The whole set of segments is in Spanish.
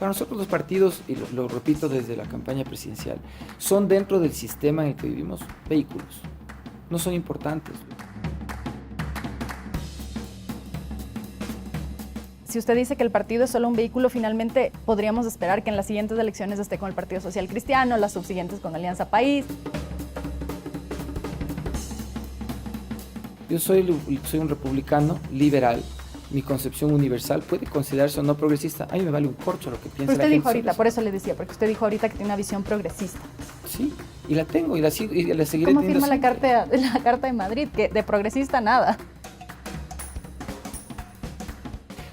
Para nosotros los partidos, y lo repito desde la campaña presidencial, son dentro del sistema en el que vivimos vehículos, no son importantes. Si usted dice que el partido es solo un vehículo, finalmente podríamos esperar que en las siguientes elecciones esté con el Partido Social Cristiano, las subsiguientes con Alianza País. Yo soy un republicano liberal. Mi concepción universal puede considerarse o no progresista. A mí me vale un corcho lo que piensa la gente. Usted dijo ahorita, por eso le decía, porque usted dijo ahorita que tiene una visión progresista. Sí, y la tengo y la seguiré ¿Cómo teniendo. firma la Carta de Madrid? Que de progresista nada.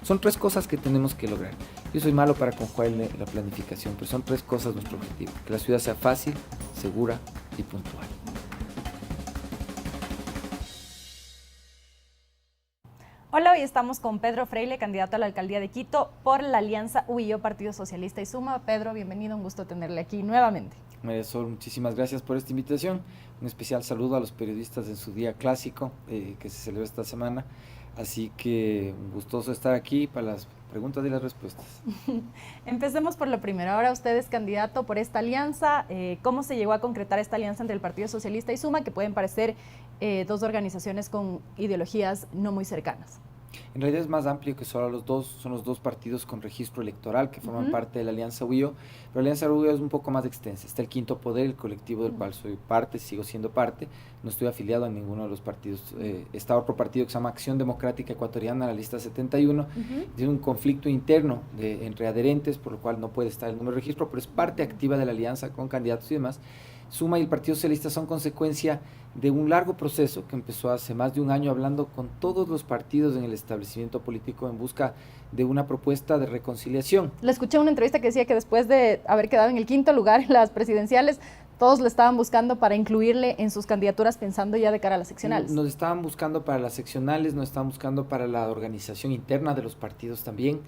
Son 3 cosas que tenemos que lograr. Yo soy malo para conjugar la planificación, pero son 3 cosas nuestro objetivo. Que la ciudad sea fácil, segura y puntual. Hola, hoy estamos con Pedro Freile, candidato a la alcaldía de Quito por la alianza UIO, Partido Socialista y Suma. Pedro, bienvenido, un gusto tenerle aquí nuevamente. María Sol, muchísimas gracias por esta invitación. Un especial saludo a los periodistas en su día clásico que se celebra esta semana. Así que un gustoso estar aquí para las preguntas y las respuestas. Empecemos por lo primero. Ahora usted es candidato por esta alianza. ¿Cómo se llegó a concretar esta alianza entre el Partido Socialista y Suma, que pueden parecer 2 organizaciones con ideologías no muy cercanas? En realidad es más amplio que solo son los 2 partidos con registro electoral que forman parte de la Alianza UIO, pero la Alianza UIO es un poco más extensa. Está el Quinto Poder, el colectivo del cual soy parte, sigo siendo parte, no estoy afiliado a ninguno de los partidos. Está otro partido que se llama Acción Democrática Ecuatoriana, la lista 71, tiene un conflicto interno entre adherentes, por lo cual no puede estar el número de registro, pero es parte activa de la alianza con candidatos y demás. Suma y el Partido Socialista son consecuencia de un largo proceso que empezó hace más de un año hablando con todos los partidos en el establecimiento político en busca de una propuesta de reconciliación. Le escuché una entrevista que decía que después de haber quedado en el 5º lugar en las presidenciales, todos lo estaban buscando para incluirle en sus candidaturas pensando ya de cara a las seccionales. Nos estaban buscando para las seccionales, nos estaban buscando para la organización interna de los partidos también.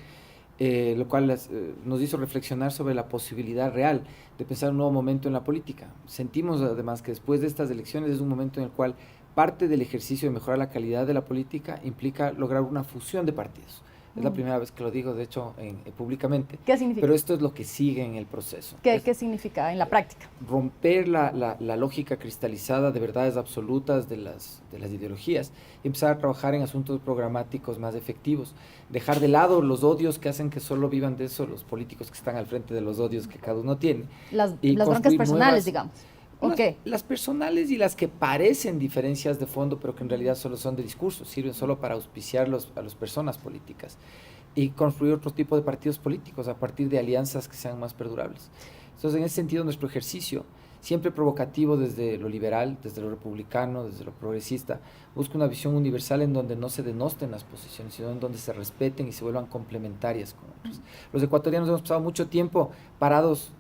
Lo cual nos hizo reflexionar sobre la posibilidad real de pensar un nuevo momento en la política. Sentimos además que después de estas elecciones es un momento en el cual parte del ejercicio de mejorar la calidad de la política implica lograr una fusión de partidos. Es la primera vez que lo digo, de hecho, públicamente. ¿Qué significa? Pero esto es lo que sigue en el proceso. ¿Qué significa en la práctica? Romper la lógica cristalizada de verdades absolutas de las ideologías y empezar a trabajar en asuntos programáticos más efectivos. Dejar de lado los odios que hacen que solo vivan de eso los políticos que están al frente de los odios que cada uno tiene. Las broncas personales, digamos. Las personales y las que parecen diferencias de fondo, pero que en realidad solo son de discurso, sirven solo para auspiciar a las personas políticas y construir otro tipo de partidos políticos a partir de alianzas que sean más perdurables. Entonces, en ese sentido, nuestro ejercicio, siempre provocativo desde lo liberal, desde lo republicano, desde lo progresista, busca una visión universal en donde no se denosten las posiciones, sino en donde se respeten y se vuelvan complementarias con otros. Los ecuatorianos hemos pasado mucho tiempo parados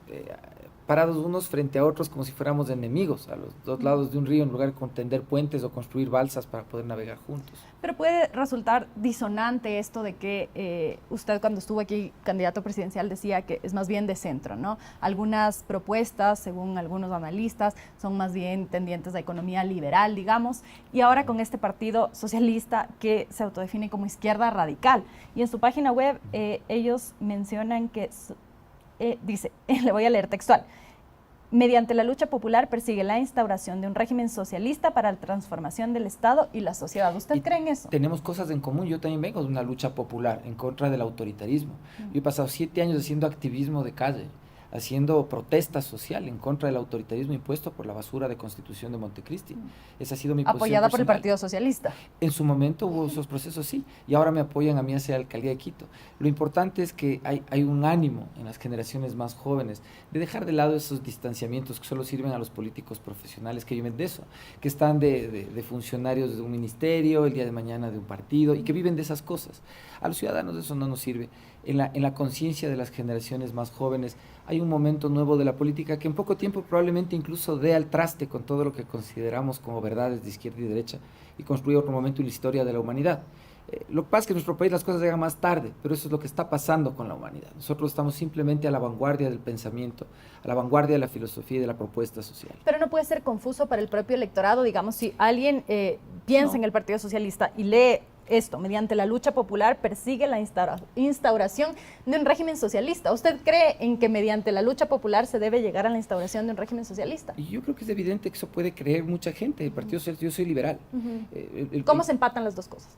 unos frente a otros como si fuéramos enemigos, a los 2 lados de un río, en lugar de tender puentes o construir balsas para poder navegar juntos. Pero puede resultar disonante esto de que usted cuando estuvo aquí candidato presidencial decía que es más bien de centro, ¿no? Algunas propuestas, según algunos analistas, son más bien tendientes a economía liberal, digamos, y ahora con este partido socialista que se autodefine como izquierda radical. Y en su página web ellos mencionan que... dice, le voy a leer textual: mediante la lucha popular persigue la instauración de un régimen socialista para la transformación del Estado y la sociedad. ¿Usted cree en eso? Tenemos cosas en común. Yo también vengo de una lucha popular en contra del autoritarismo. Yo he pasado 7 años haciendo activismo de calle, haciendo protesta social en contra del autoritarismo impuesto por la basura de Constitución de Montecristi. Esa ha sido mi posición apoyada por el personal. Partido Socialista. En su momento hubo esos procesos, sí, y ahora me apoyan a mí hacia la alcaldía de Quito. Lo importante es que hay un ánimo en las generaciones más jóvenes de dejar de lado esos distanciamientos que solo sirven a los políticos profesionales que viven de eso, que están de funcionarios de un ministerio, el día de mañana de un partido, y que viven de esas cosas. A los ciudadanos eso no nos sirve. En la conciencia de las generaciones más jóvenes hay un momento nuevo de la política que en poco tiempo probablemente incluso dé al traste con todo lo que consideramos como verdades de izquierda y derecha y construya otro momento en la historia de la humanidad. Lo que pasa es que en nuestro país las cosas llegan más tarde, pero eso es lo que está pasando con la humanidad. Nosotros estamos simplemente a la vanguardia del pensamiento, a la vanguardia de la filosofía y de la propuesta social. Pero no puede ser confuso para el propio electorado, digamos, si alguien piensa en el Partido Socialista y lee esto, mediante la lucha popular, persigue la instauración de un régimen socialista. ¿Usted cree en que mediante la lucha popular se debe llegar a la instauración de un régimen socialista? Y yo creo que es evidente que eso puede creer mucha gente. El Partido Socialista, yo soy liberal. ¿Cómo se empatan las dos cosas?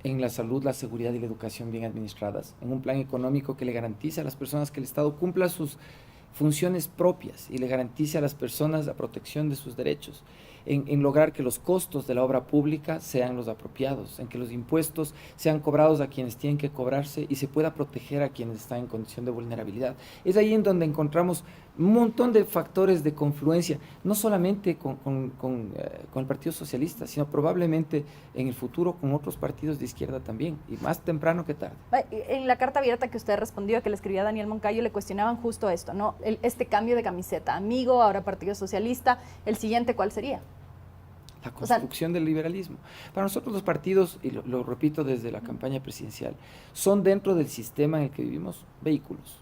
En la salud, la seguridad y la educación bien administradas, en un plan económico que le garantice a las personas que el Estado cumpla sus funciones propias y le garantice a las personas la protección de sus derechos, en lograr que los costos de la obra pública sean los apropiados, en que los impuestos sean cobrados a quienes tienen que cobrarse y se pueda proteger a quienes están en condición de vulnerabilidad. Es ahí en donde encontramos un montón de factores de confluencia, no solamente con el Partido Socialista, sino probablemente en el futuro con otros partidos de izquierda también, y más temprano que tarde. En la carta abierta que usted respondió, que le escribía a Daniel Moncayo, le cuestionaban justo esto, ¿no? Este cambio de camiseta, amigo, ahora Partido Socialista, ¿el siguiente cuál sería? La construcción del liberalismo. Para nosotros los partidos, y lo repito desde la campaña presidencial, son dentro del sistema en el que vivimos vehículos.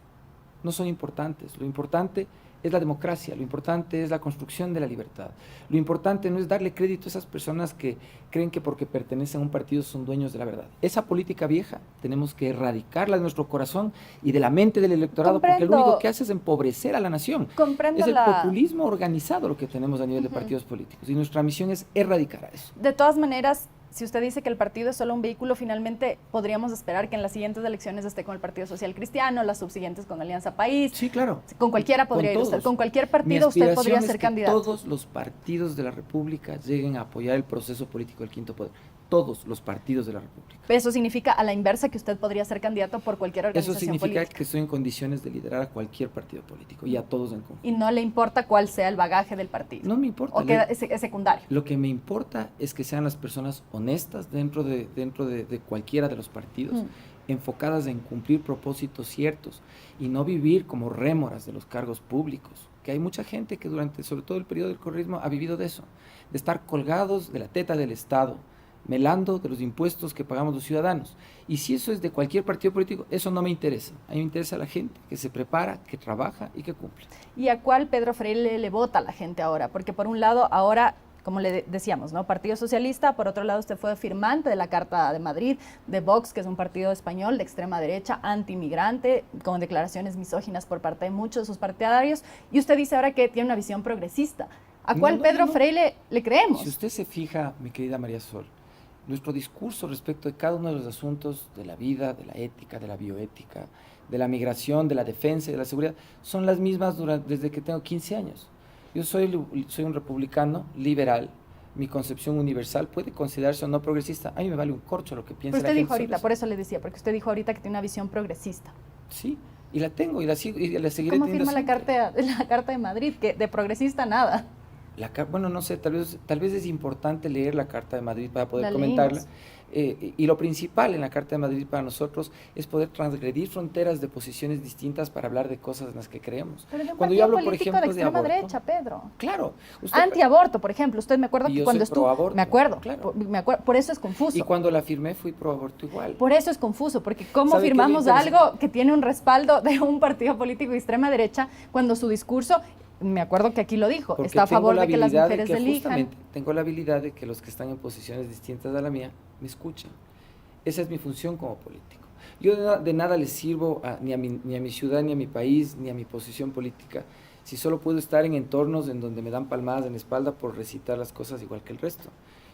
No son importantes. Lo importante es la democracia, lo importante es la construcción de la libertad. Lo importante no es darle crédito a esas personas que creen que porque pertenecen a un partido son dueños de la verdad. Esa política vieja tenemos que erradicarla de nuestro corazón y de la mente del electorado, porque lo único que hace es empobrecer a la nación. Es el populismo organizado lo que tenemos a nivel de partidos políticos, y nuestra misión es erradicar a eso. De todas maneras, si usted dice que el partido es solo un vehículo, finalmente podríamos esperar que en las siguientes elecciones esté con el Partido Social Cristiano, las subsiguientes con Alianza País. Sí, claro. Con cualquiera podría ir usted, con cualquier partido usted podría ser candidato. Todos los partidos de la República lleguen a apoyar el proceso político del quinto poder. Todos los partidos de la República. Eso significa a la inversa que usted podría ser candidato por cualquier organización política. Eso significa que estoy en condiciones de liderar a cualquier partido político y a todos en conjunto. Y no le importa cuál sea el bagaje del partido. No me importa. O que es secundario. Lo que me importa es que sean las personas honestas dentro de cualquiera de los partidos, enfocadas en cumplir propósitos ciertos y no vivir como rémoras de los cargos públicos. Que hay mucha gente que durante, sobre todo el periodo del correísmo, ha vivido de eso, de estar colgados de la teta del Estado, melando de los impuestos que pagamos los ciudadanos. Y si eso es de cualquier partido político, eso no me interesa. A mí me interesa la gente que se prepara, que trabaja y que cumple. ¿Y a cuál Pedro Freire le vota a la gente ahora? Porque por un lado, ahora, como le decíamos, ¿no? Partido Socialista, por otro lado usted fue firmante de la Carta de Madrid, de Vox, que es un partido español de extrema derecha, anti-migrante, con declaraciones misóginas por parte de muchos de sus partidarios, y usted dice ahora que tiene una visión progresista. ¿A cuál Pedro Freire le creemos? Si usted se fija, mi querida María Sol, nuestro discurso respecto de cada uno de los asuntos de la vida, de la ética, de la bioética, de la migración, de la defensa y de la seguridad, son las mismas desde que tengo 15 años. Yo soy un republicano liberal. Mi concepción universal puede considerarse o no progresista. A mí me vale un corcho lo que piensa la gente. Usted dijo ahorita, por eso le decía, porque usted dijo ahorita que tiene una visión progresista. Sí, y la tengo y la seguiré teniendo. ¿Cómo firma la Carta de Madrid? Que de progresista nada. Bueno, no sé, tal vez es importante leer la Carta de Madrid para poder comentarla. Y lo principal en la Carta de Madrid para nosotros es poder transgredir fronteras de posiciones distintas para hablar de cosas en las que creemos. Pero de cuando yo hablo, por ejemplo, de extrema derecha, Pedro. Claro. Antiaborto, por ejemplo. Usted me acuerdo que cuando estuvo... Me acuerdo, claro. Por eso es confuso. Y cuando la firmé fui pro aborto igual. Por eso es confuso, porque ¿cómo firmamos algo que tiene un respaldo de un partido político de extrema derecha cuando su discurso... Me acuerdo que aquí lo dijo, porque está a favor de que las mujeres elijan. Tengo la habilidad de que los que están en posiciones distintas a la mía me escuchen. Esa es mi función como político. Yo de nada les sirvo ni a mi ciudad, ni a mi país, ni a mi posición política, si solo puedo estar en entornos en donde me dan palmadas en la espalda por recitar las cosas igual que el resto.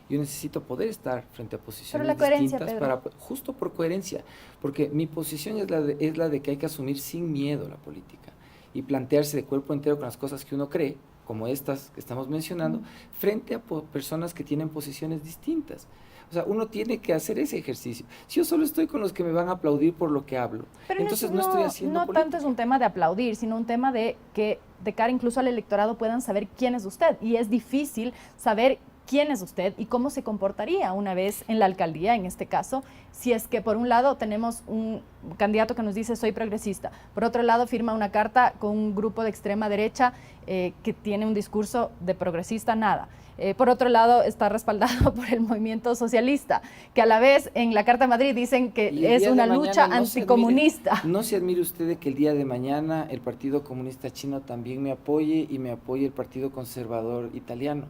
Yo necesito poder estar frente a posiciones distintas, justo por coherencia, porque mi posición es la de que hay que asumir sin miedo la política y plantearse de cuerpo entero con las cosas que uno cree, como estas que estamos mencionando, frente a personas que tienen posiciones distintas. O sea, uno tiene que hacer ese ejercicio. Si yo solo estoy con los que me van a aplaudir por lo que hablo, pero entonces no estoy haciendo política. No tanto es un tema de aplaudir, sino un tema de que de cara incluso al electorado puedan saber quién es usted. Y es difícil saber quién es usted y cómo se comportaría una vez en la alcaldía, en este caso, si es que por un lado tenemos un candidato que nos dice soy progresista, por otro lado firma una carta con un grupo de extrema derecha que tiene un discurso de progresista nada. Por otro lado está respaldado por el movimiento socialista, que a la vez en la Carta de Madrid dicen que es una lucha anticomunista. No se admire usted de que el día de mañana el Partido Comunista Chino también me apoye y me apoye el Partido Conservador Italiano.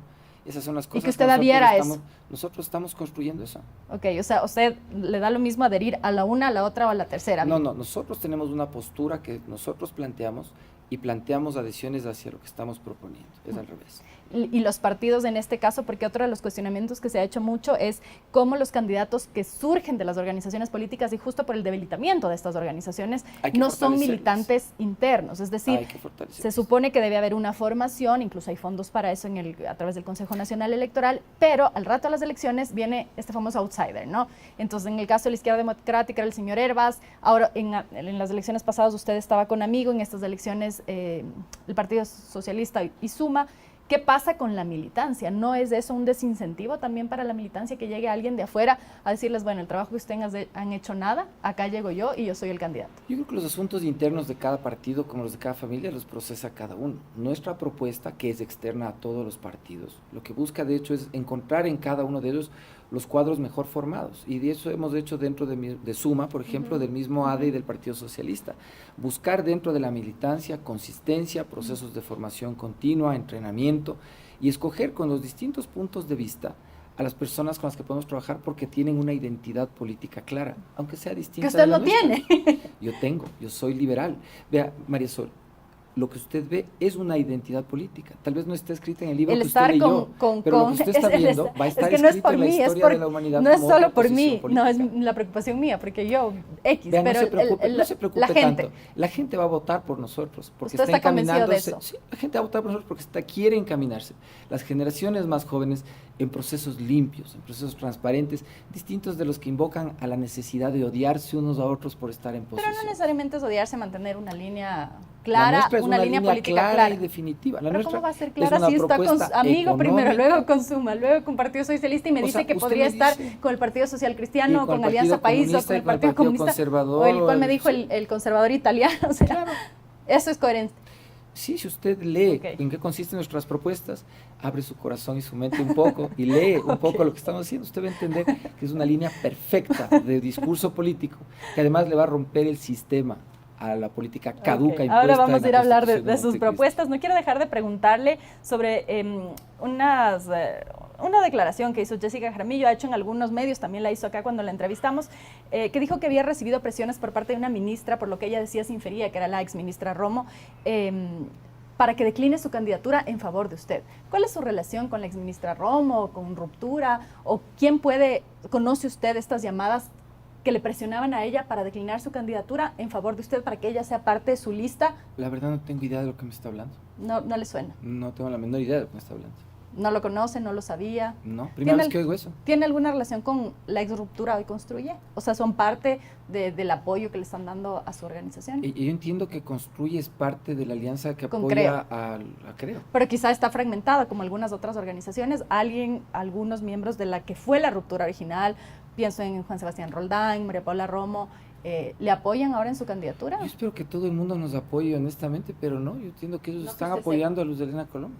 Esas son las Y cosas que usted adhiera a eso. Nosotros estamos construyendo eso. Ok, o sea, ¿usted le da lo mismo adherir a la una, a la otra o a la tercera? No, nosotros tenemos una postura que nosotros planteamos y planteamos adhesiones hacia lo que estamos proponiendo, es al revés. Y los partidos en este caso, porque otro de los cuestionamientos que se ha hecho mucho es cómo los candidatos que surgen de las organizaciones políticas y justo por el debilitamiento de estas organizaciones no son militantes internos, es decir, se supone que debe haber una formación, incluso hay fondos para eso a través del Consejo Nacional Electoral, pero al rato de las elecciones viene este famoso outsider, ¿no? Entonces, en el caso de la Izquierda Democrática era el señor Hervas, ahora en las elecciones pasadas usted estaba con Amigo, en estas elecciones el Partido Socialista y Suma. ¿Qué pasa con la militancia? ¿No es eso un desincentivo también para la militancia que llegue alguien de afuera a decirles, bueno, el trabajo que ustedes han hecho nada, acá llego yo y yo soy el candidato? Yo creo que los asuntos internos de cada partido, como los de cada familia, los procesa cada uno. Nuestra propuesta, que es externa a todos los partidos, lo que busca de hecho es encontrar en cada uno de ellos los cuadros mejor formados, y de eso hemos hecho dentro de Suma, por ejemplo, del mismo ADE y del Partido Socialista, buscar dentro de la militancia consistencia, procesos de formación continua, entrenamiento, y escoger con los distintos puntos de vista a las personas con las que podemos trabajar porque tienen una identidad política clara, aunque sea distinta. Que usted no tiene. Yo soy liberal. Vea, María Sol, lo que usted ve es una identidad política. Tal vez no está escrita en el libro que usted leyó, pero lo que usted está viendo va a estar escrito en la historia de la humanidad. No es solo por mí, no es la preocupación mía, porque yo, Vea, pero no se preocupe la gente. tanto. La gente va a votar por nosotros, porque ¿Usted está convencido de eso? Sí, la gente va a votar por nosotros porque quiere encaminarse. Las generaciones más jóvenes en procesos limpios, en procesos transparentes, distintos de los que invocan a la necesidad de odiarse unos a otros por estar en posición. Pero no necesariamente es odiarse, mantener una línea clara, una línea política clara y definitiva. Pero ¿cómo va a ser clara si está con Amigo primero, luego con Suma, luego con Partido Socialista y me dice que podría estar con el Partido Social Cristiano, con Alianza País o con el Partido Comunista Conservador, o el cual me dijo el conservador italiano? O sea, claro. Eso es coherente. Sí, si usted lee en qué consisten nuestras propuestas, abre su corazón y su mente un poco y lee un poco lo que estamos haciendo, usted va a entender que es una línea perfecta de discurso político, que además le va a romper el sistema a la política caduca. Ahora vamos a ir a hablar de sus propuestas. No quiero dejar de preguntarle sobre una declaración que hizo Jessica Jaramillo, ha hecho en algunos medios, también la hizo acá cuando la entrevistamos, que dijo que había recibido presiones por parte de una ministra, por lo que ella decía se infería, que era la ex ministra Romo, para que decline su candidatura en favor de usted. ¿Cuál es su relación con la ex ministra Romo, con Ruptura, o conoce usted estas llamadas que le presionaban a ella para declinar su candidatura en favor de usted, para que ella sea parte de su lista? La verdad no tengo idea de lo que me está hablando. No le suena. No tengo la menor idea de lo que me está hablando. ¿No lo conoce, no lo sabía? No, primera vez que oigo eso. ¿Tiene alguna relación con la ex Ruptura Hoy Construye? O sea, ¿son parte del apoyo que le están dando a su organización? Y yo entiendo que Construye es parte de la alianza que apoya a Creo. Pero quizá está fragmentada, como algunas otras organizaciones. Algunos miembros de la que fue la Ruptura original, pienso en Juan Sebastián Roldán, María Paula Romo, ¿le apoyan ahora en su candidatura? Yo espero que todo el mundo nos apoye honestamente, pero no, yo entiendo que ellos están apoyando a Luz Helena Coloma.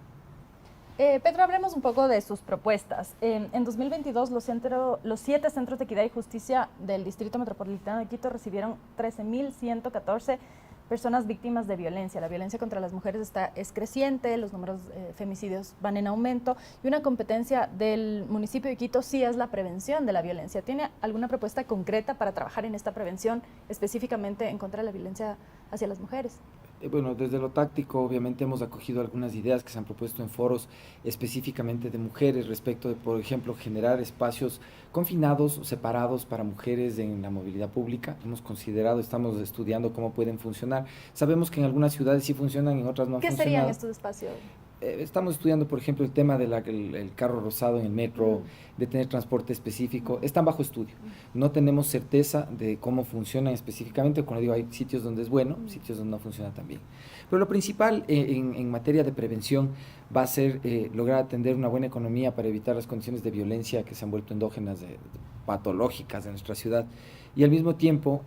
Pedro, hablemos un poco de sus propuestas. En 2022, los 7 centros de equidad y justicia del Distrito Metropolitano de Quito recibieron 13.114 personas víctimas de violencia. La violencia contra las mujeres es creciente, los números de femicidios van en aumento, y una competencia del municipio de Quito sí es la prevención de la violencia. ¿Tiene alguna propuesta concreta para trabajar en esta prevención, específicamente en contra de la violencia hacia las mujeres? Bueno, desde lo táctico obviamente hemos acogido algunas ideas que se han propuesto en foros específicamente de mujeres respecto de, por ejemplo, generar espacios confinados o separados para mujeres en la movilidad pública. Hemos considerado, estamos estudiando cómo pueden funcionar. Sabemos que en algunas ciudades sí funcionan, en otras no han funcionado. ¿Qué serían estos espacios? Estamos estudiando, por ejemplo, el tema del carro rosado en el metro, de tener transporte específico. Están bajo estudio. No tenemos certeza de cómo funcionan específicamente. Como digo, hay sitios donde es bueno, sitios donde no funciona tan bien. Pero lo principal en materia de prevención va a ser lograr atender una buena economía para evitar las condiciones de violencia que se han vuelto endógenas, patológicas de nuestra ciudad. Y al mismo tiempo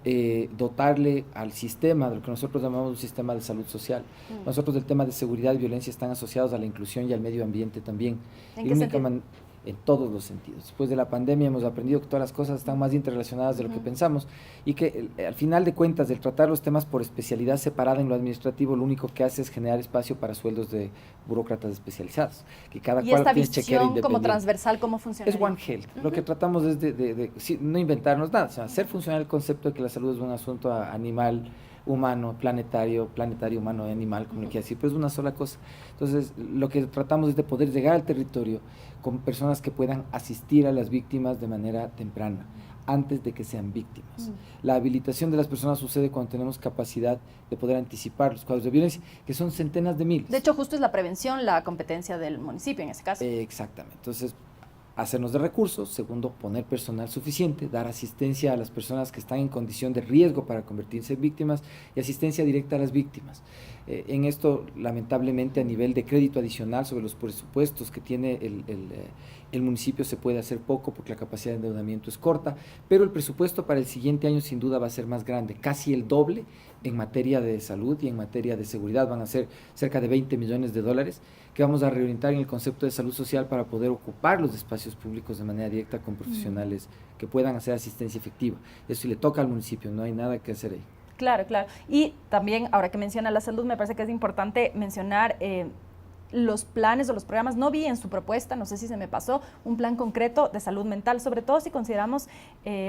dotarle al sistema, de lo que nosotros llamamos un sistema de salud social. Nosotros el tema de seguridad y violencia están asociados a la inclusión y al medio ambiente también. ¿En qué sentido? en todos los sentidos. Después de la pandemia hemos aprendido que todas las cosas están más interrelacionadas de lo que pensamos y que al final de cuentas, el tratar los temas por especialidad separada en lo administrativo, lo único que hace es generar espacio para sueldos de burócratas especializados, que cada y cual esta tiene chequera visión como independiente. transversal, ¿cómo funciona? Es One Health. Lo que tratamos es de no inventarnos nada, o sea, hacer funcionar el concepto de que la salud es un asunto animal, humano, planetario, humano y animal, como le quiera decir, pero es una sola cosa. Entonces, lo que tratamos es de poder llegar al territorio con personas que puedan asistir a las víctimas de manera temprana, antes de que sean víctimas. La habilitación de las personas sucede cuando tenemos capacidad de poder anticipar los cuadros de violencia, que son centenas de miles. De hecho, justo es la prevención la competencia del municipio en ese caso. Exactamente. Entonces, hacernos de recursos. Segundo, poner personal suficiente, dar asistencia a las personas que están en condición de riesgo para convertirse en víctimas y asistencia directa a las víctimas. En esto, lamentablemente, a nivel de crédito adicional sobre los presupuestos que tiene el municipio se puede hacer poco porque la capacidad de endeudamiento es corta, pero el presupuesto para el siguiente año sin duda va a ser más grande, casi el doble en materia de salud y en materia de seguridad. Van a ser cerca de 20 millones de dólares que vamos a reorientar en el concepto de salud social para poder ocupar los espacios públicos de manera directa con profesionales que puedan hacer asistencia efectiva. Eso le toca al municipio, no hay nada que hacer ahí. Claro, claro. Y también, ahora que menciona la salud, me parece que es importante mencionar los planes o los programas. No vi en su propuesta, no sé si se me pasó, un plan concreto de salud mental, sobre todo si consideramos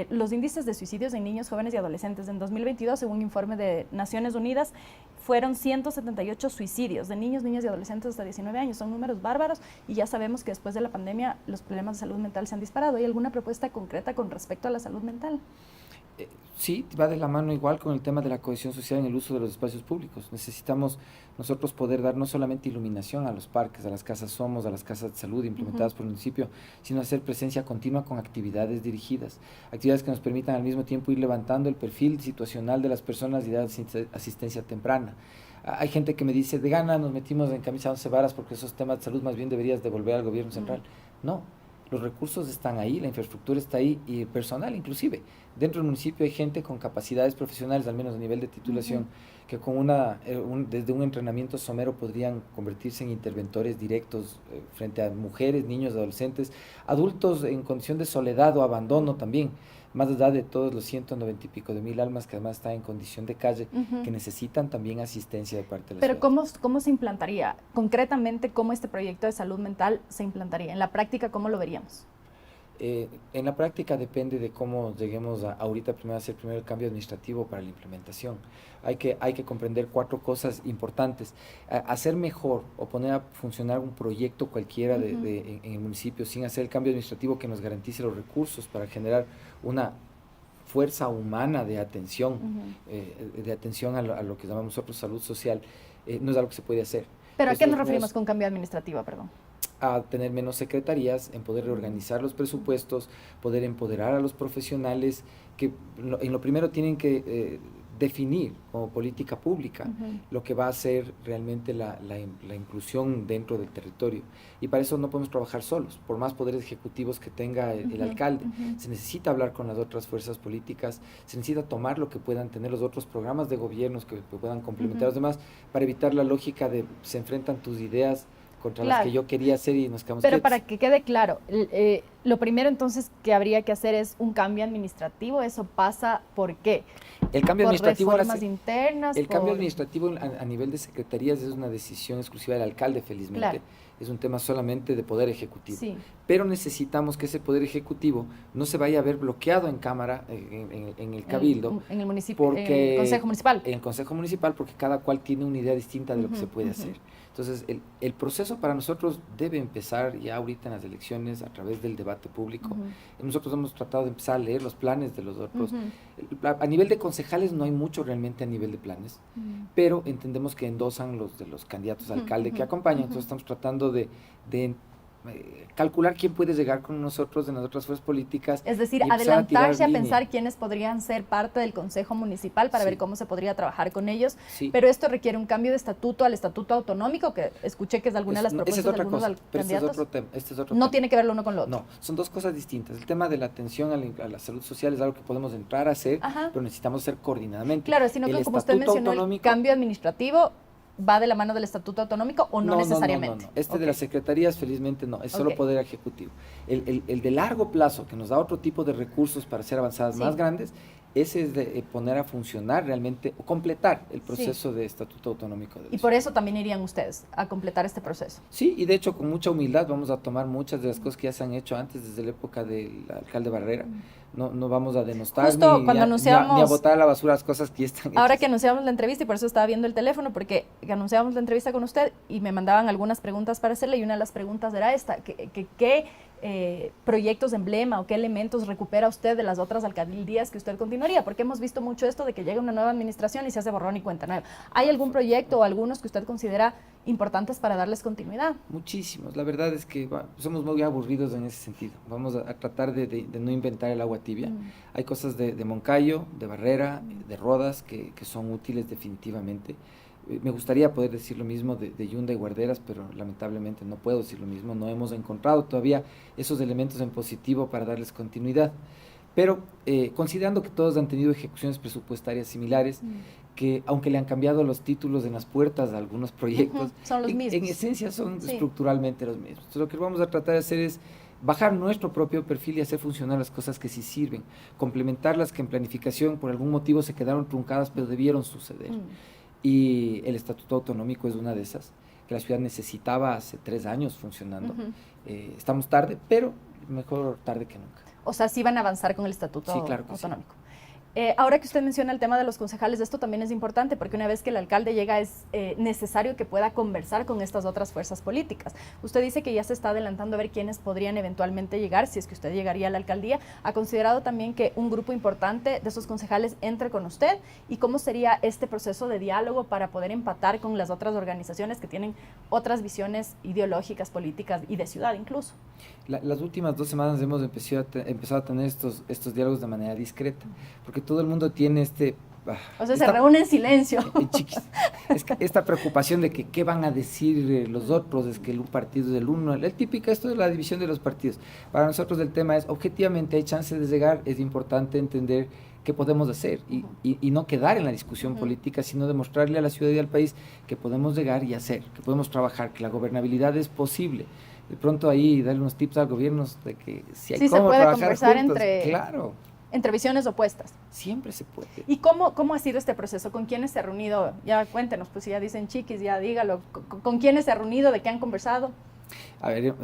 los índices de suicidios en niños, jóvenes y adolescentes. En 2022, según un informe de Naciones Unidas, fueron 178 suicidios de niños, niñas y adolescentes hasta 19 años. Son números bárbaros y ya sabemos que después de la pandemia los problemas de salud mental se han disparado. ¿Hay alguna propuesta concreta con respecto a la salud mental? Sí, va de la mano igual con el tema de la cohesión social en el uso de los espacios públicos. Necesitamos nosotros poder dar no solamente iluminación a los parques, a las casas Somos, a las casas de salud implementadas por el municipio, sino hacer presencia continua con actividades dirigidas, actividades que nos permitan al mismo tiempo ir levantando el perfil situacional de las personas y dar asistencia temprana. Hay gente que me dice, de gana nos metimos en camisa 11 varas porque esos temas de salud más bien deberías devolver al gobierno central. No. Los recursos están ahí, la infraestructura está ahí y el personal inclusive. Dentro del municipio hay gente con capacidades profesionales, al menos a nivel de titulación, que con desde un entrenamiento somero podrían convertirse en interventores directos frente a mujeres, niños, adolescentes, adultos en condición de soledad o abandono también, más allá de todos los 190 y pico de mil almas que además están en condición de calle, que necesitan también asistencia de parte de la Pero ciudad. ¿cómo se implantaría? Concretamente, ¿cómo este proyecto de salud mental se implantaría? En la práctica, ¿cómo lo veríamos? En la práctica depende de cómo lleguemos ahorita primero a hacer el cambio administrativo para la implementación. Hay que comprender 4 cosas importantes. Hacer mejor o poner a funcionar un proyecto cualquiera en el municipio sin hacer el cambio administrativo que nos garantice los recursos para generar una fuerza humana de atención, a lo que llamamos nosotros salud social, no es algo que se puede hacer. ¿Pero a qué nos referimos con cambio administrativo, perdón? A tener menos secretarías, en poder reorganizar los presupuestos, poder empoderar a los profesionales que en lo primero tienen que definir como política pública lo que va a ser realmente la inclusión dentro del territorio. Y para eso no podemos trabajar solos, por más poderes ejecutivos que tenga el alcalde. Se necesita hablar con las otras fuerzas políticas, se necesita tomar lo que puedan tener los otros programas de gobiernos que puedan complementar a los demás, para evitar la lógica de se enfrentan tus ideas contra las que yo quería hacer y nos quedamos Pero quietos. para que quede claro, lo primero entonces que habría que hacer es un cambio administrativo. ¿Eso pasa por qué? El cambio administrativo, ¿Por reformas internas? El cambio administrativo a nivel de secretarías es una decisión exclusiva del alcalde, felizmente. Claro. Es un tema solamente de poder ejecutivo. Sí. Pero necesitamos que ese poder ejecutivo no se vaya a ver bloqueado en Cámara, en el Cabildo. En el municipio, porque, en el Consejo Municipal. En el Consejo Municipal, porque cada cual tiene una idea distinta de lo que se puede hacer. Entonces, el proceso para nosotros debe empezar ya ahorita en las elecciones a través del debate público. Nosotros hemos tratado de empezar a leer los planes de los otros. A nivel de concejales no hay mucho realmente a nivel de planes, pero entendemos que endosan los de los candidatos a alcalde que acompañan. Entonces, estamos tratando de calcular quién puede llegar con nosotros de las otras fuerzas políticas. Es decir, adelantarse a pensar quiénes podrían ser parte del Consejo Municipal para ver cómo se podría trabajar con ellos. Pero esto requiere un cambio de estatuto al estatuto autonómico, que escuché que es alguna de las propuestas de algunos candidatos. Este es otro no tema. Tiene que ver lo uno con lo otro. No, son dos cosas distintas. El tema de la atención a la salud social es algo que podemos entrar a hacer, pero necesitamos hacer coordinadamente. Claro, sino que como usted mencionó, el cambio administrativo va de la mano del Estatuto Autonómico o no necesariamente? No. De las secretarías, felizmente no, es solo Poder Ejecutivo. El de largo plazo, que nos da otro tipo de recursos para hacer avanzadas más grandes, ese es de poner a funcionar realmente, o completar el proceso de Estatuto Autonómico. Y por eso también irían ustedes a completar este proceso. Sí, y de hecho con mucha humildad vamos a tomar muchas de las cosas que ya se han hecho antes, desde la época del alcalde Barrera. No vamos a denostar ni a botar a la basura las cosas que ya están hechas. Ahora que anunciamos la entrevista, y por eso estaba viendo el teléfono, porque anunciamos la entrevista con usted y me mandaban algunas preguntas para hacerle, y una de las preguntas era esta, ¿qué proyectos de emblema o qué elementos recupera usted de las otras alcaldías que usted continuaría? Porque hemos visto mucho esto de que llega una nueva administración y se hace borrón y cuenta nueva. ¿Hay algún proyecto o algunos que usted considera importantes para darles continuidad? Muchísimos. La verdad es que somos muy aburridos en ese sentido. Vamos a tratar de no inventar el agua tibia. Hay cosas de Moncayo, de Barrera, de Rodas, que son útiles definitivamente. Me gustaría poder decir lo mismo de Yunda y Guarderas, pero lamentablemente no puedo decir lo mismo. No hemos encontrado todavía esos elementos en positivo para darles continuidad. Pero considerando que todos han tenido ejecuciones presupuestarias similares, que aunque le han cambiado los títulos en las puertas de algunos proyectos, son los mismos. En esencia son estructuralmente los mismos. Entonces, lo que vamos a tratar de hacer es bajar nuestro propio perfil y hacer funcionar las cosas que sí sirven, complementarlas que en planificación por algún motivo se quedaron truncadas pero debieron suceder. Y el Estatuto Autonómico es una de esas, que la ciudad necesitaba hace 3 años funcionando. Estamos tarde, pero mejor tarde que nunca. O sea, sí van a avanzar con el Estatuto Autonómico. Sí. Ahora que usted menciona el tema de los concejales, esto también es importante porque una vez que el alcalde llega es necesario que pueda conversar con estas otras fuerzas políticas. Usted dice que ya se está adelantando a ver quiénes podrían eventualmente llegar, si es que usted llegaría a la alcaldía. ¿Ha considerado también que un grupo importante de esos concejales entre con usted? ¿Y cómo sería este proceso de diálogo para poder empatar con las otras organizaciones que tienen otras visiones ideológicas, políticas y de ciudad incluso? Las últimas 2 semanas hemos empezado a tener estos diálogos de manera discreta, porque todo el mundo tiene se reúne en silencio. Esta preocupación de que qué van a decir los otros, es que un partido es del uno, el típico, esto de la división de los partidos. Para nosotros el tema es, objetivamente hay chance de llegar, es importante entender qué podemos hacer y no quedar en la discusión política, sino demostrarle a la ciudad y al país que podemos llegar y hacer, que podemos trabajar, que la gobernabilidad es posible. De pronto ahí darle unos tips al gobierno de que si hay cómo trabajar juntos, entre visiones opuestas. Siempre se puede. ¿Y cómo ha sido este proceso? ¿Con quiénes se ha reunido? Ya cuéntenos, pues si ya dicen chiquis, ya dígalo. ¿Con quiénes se ha reunido? ¿De qué han conversado? A ver,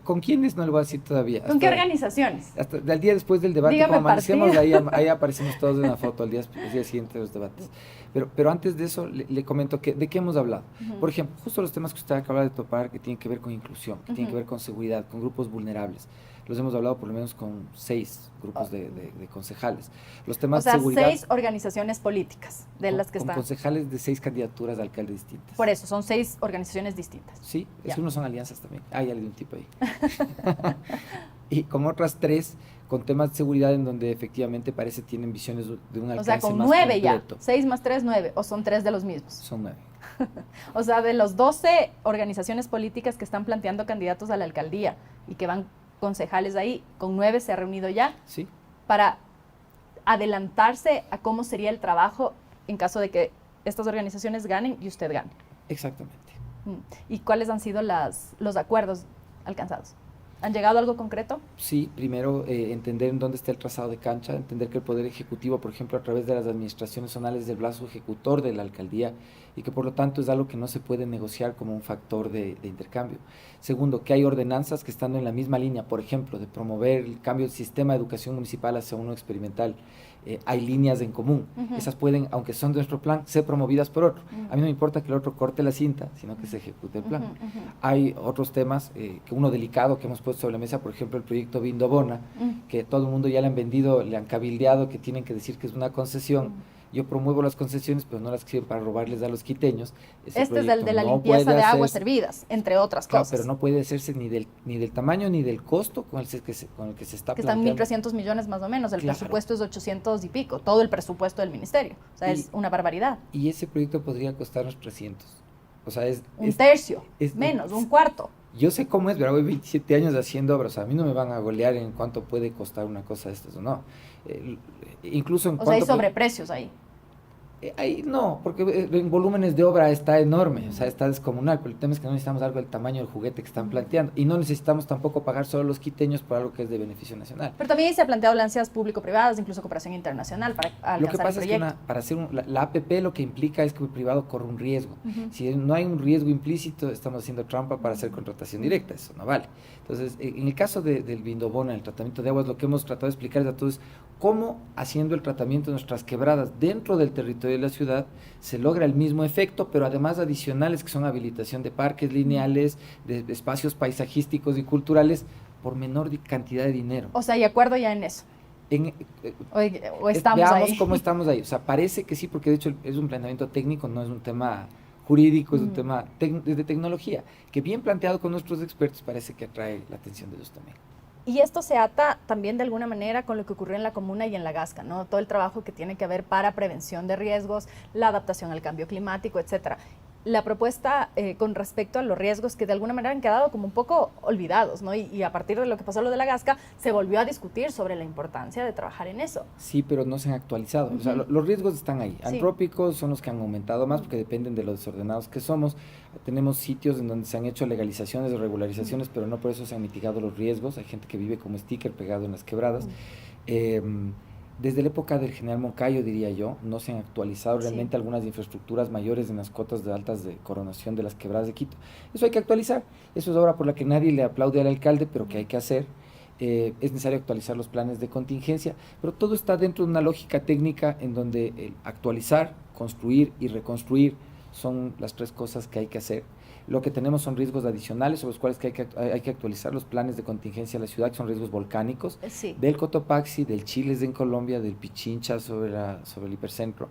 ¿con quiénes? No le voy a decir todavía. ¿Con qué organizaciones? Hasta el día después del debate, dígame, como amanecemos, ahí aparecemos todos en una foto al día siguiente de los debates. Pero antes de eso, le comento de qué hemos hablado. Por ejemplo, justo los temas que usted acaba de topar, que tienen que ver con inclusión, que tienen que ver con seguridad, con grupos vulnerables. Los hemos hablado por lo menos con 6 grupos de concejales. Los temas de seguridad, 6 organizaciones políticas de las que están. Con concejales de 6 candidaturas de alcalde distintas. Por eso, son 6 organizaciones distintas. Sí, no son alianzas también. Hay algún tipo ahí. Y con otras 3 con temas de seguridad en donde efectivamente parece tienen visiones de un alcance más completo. O sea, con 9 ya, 6 más 3, 9, o son 3 de los mismos. Son 9. O sea, de los 12 organizaciones políticas que están planteando candidatos a la alcaldía y que van concejales ahí, con 9 se ha reunido ya. Sí. Para adelantarse a cómo sería el trabajo en caso de que estas organizaciones ganen y usted gane. Exactamente. ¿Y cuáles han sido los acuerdos alcanzados? ¿Han llegado a algo concreto? Sí, primero entender en dónde está el trazado de cancha, entender que el Poder Ejecutivo, por ejemplo, a través de las administraciones zonales es el brazo ejecutor de la alcaldía y que por lo tanto es algo que no se puede negociar como un factor de intercambio. Segundo, que hay ordenanzas que estando en la misma línea, por ejemplo, de promover el cambio del sistema de educación municipal hacia uno experimental, hay líneas en común. Esas pueden, aunque son de nuestro plan, ser promovidas por otro. A mí no me importa que el otro corte la cinta, sino que se ejecute el plan. Hay otros temas, que uno delicado que hemos puesto sobre la mesa, por ejemplo, el proyecto Vindobona, que todo el mundo ya le han vendido, le han cabildeado, que tienen que decir que es una concesión. Yo promuevo las concesiones, pero no las sirven para robarles a los quiteños. Este es el de la limpieza de aguas servidas, entre otras cosas. Pero no puede hacerse ni del tamaño ni del costo con el que se está planteando. Que están 1.300 millones más o menos, el presupuesto es 800 y pico, todo el presupuesto del ministerio. O sea, es una barbaridad. Y ese proyecto podría costarnos 300. O sea, un tercio, menos, un cuarto. Yo sé cómo es, pero voy 27 años haciendo obras. O sea, a mí no me van a golear en cuánto puede costar una cosa de estas o no. Incluso en o sea, hay sobreprecios ahí. Ahí no, porque en volúmenes de obra está enorme, o sea, está descomunal, pero el tema es que no necesitamos algo del tamaño del juguete que están planteando y no necesitamos tampoco pagar solo los quiteños por algo que es de beneficio nacional. Pero también se ha planteado alianzas público-privadas, incluso cooperación internacional para alcanzar Lo que pasa el es que proyecto. para hacer la APP lo que implica es que el privado corre un riesgo. Si no hay un riesgo implícito, estamos haciendo trampa para hacer contratación directa, eso no vale. Entonces, en el caso del Vindobona, el tratamiento de aguas, lo que hemos tratado de explicar a todos es cómo haciendo el tratamiento de nuestras quebradas dentro del territorio de la ciudad se logra el mismo efecto, pero además adicionales que son habilitación de parques lineales, de espacios paisajísticos y culturales por menor cantidad de dinero. O sea, ¿y acuerdo ya en eso? O estamos veamos ahí. cómo estamos ahí. O sea, parece que sí, porque de hecho es un planteamiento técnico, no es un tema jurídico, es un tema de tecnología, que bien planteado con nuestros expertos parece que atrae la atención de ellos también. Y esto se ata también de alguna manera con lo que ocurrió en la comuna y en la Gasca, ¿no? Todo el trabajo que tiene que ver para prevención de riesgos, la adaptación al cambio climático, etcétera. La propuesta con respecto a los riesgos que de alguna manera han quedado como un poco olvidados, ¿no? Y a partir de lo que pasó lo de la Gasca, se volvió a discutir sobre la importancia de trabajar en eso. Sí, pero no se han actualizado. O sea, los riesgos están ahí. Sí. Antrópicos son los que han aumentado más porque dependen de lo desordenados que somos. Tenemos sitios en donde se han hecho legalizaciones o regularizaciones, pero no por eso se han mitigado los riesgos. Hay gente que vive como sticker pegado en las quebradas. Desde la época del general Moncayo, diría yo, no se han actualizado realmente algunas infraestructuras mayores en las cotas de altas de coronación de las quebradas de Quito. Eso hay que actualizar. Eso es obra por la que nadie le aplaude al alcalde, pero que hay que hacer. Es necesario actualizar los planes de contingencia, pero todo está dentro de una lógica técnica en donde el actualizar, construir y reconstruir son las tres cosas que hay que hacer. Lo que tenemos son riesgos adicionales sobre los cuales hay que actualizar los planes de contingencia de la ciudad, que son riesgos volcánicos, del Cotopaxi, del Chiles en Colombia, del Pichincha sobre el hipercentro.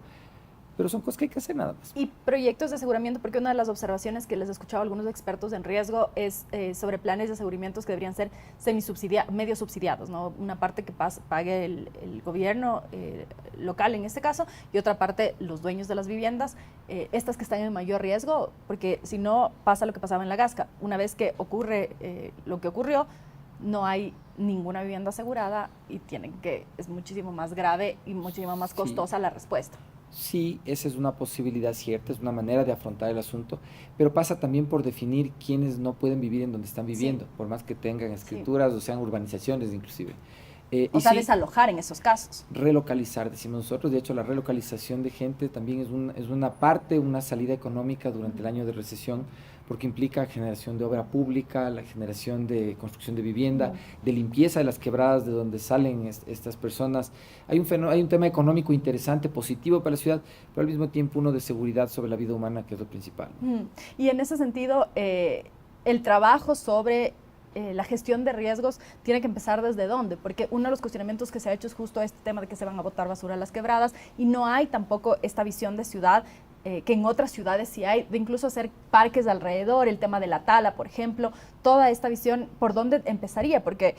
Pero son cosas que hay que hacer nada más. Y proyectos de aseguramiento, porque una de las observaciones que les he escuchado a algunos expertos en riesgo es sobre planes de aseguramientos que deberían ser medio subsidiados, ¿no? Una parte que pague el gobierno local en este caso y otra parte los dueños de las viviendas, estas que están en mayor riesgo, porque si no pasa lo que pasaba en la Gasca. Una vez que ocurre lo que ocurrió, no hay ninguna vivienda asegurada y es muchísimo más grave y muchísimo más costosa la respuesta. Sí, esa es una posibilidad cierta, es una manera de afrontar el asunto, pero pasa también por definir quiénes no pueden vivir en donde están viviendo, por más que tengan escrituras o sean urbanizaciones inclusive. O sea, desalojar en esos casos. Relocalizar, decimos nosotros. De hecho, la relocalización de gente también es una parte, una salida económica durante el año de recesión, porque implica generación de obra pública, la generación de construcción de vivienda, de limpieza de las quebradas de donde salen estas personas. Hay un tema económico interesante, positivo para la ciudad, pero al mismo tiempo uno de seguridad sobre la vida humana, que es lo principal. Y en ese sentido, el trabajo sobre la gestión de riesgos tiene que empezar desde dónde, porque uno de los cuestionamientos que se ha hecho es justo este tema de que se van a botar basura a las quebradas y no hay tampoco esta visión de ciudad que en otras ciudades sí hay, de incluso hacer parques alrededor, el tema de la tala, por ejemplo, toda esta visión, ¿por dónde empezaría? Porque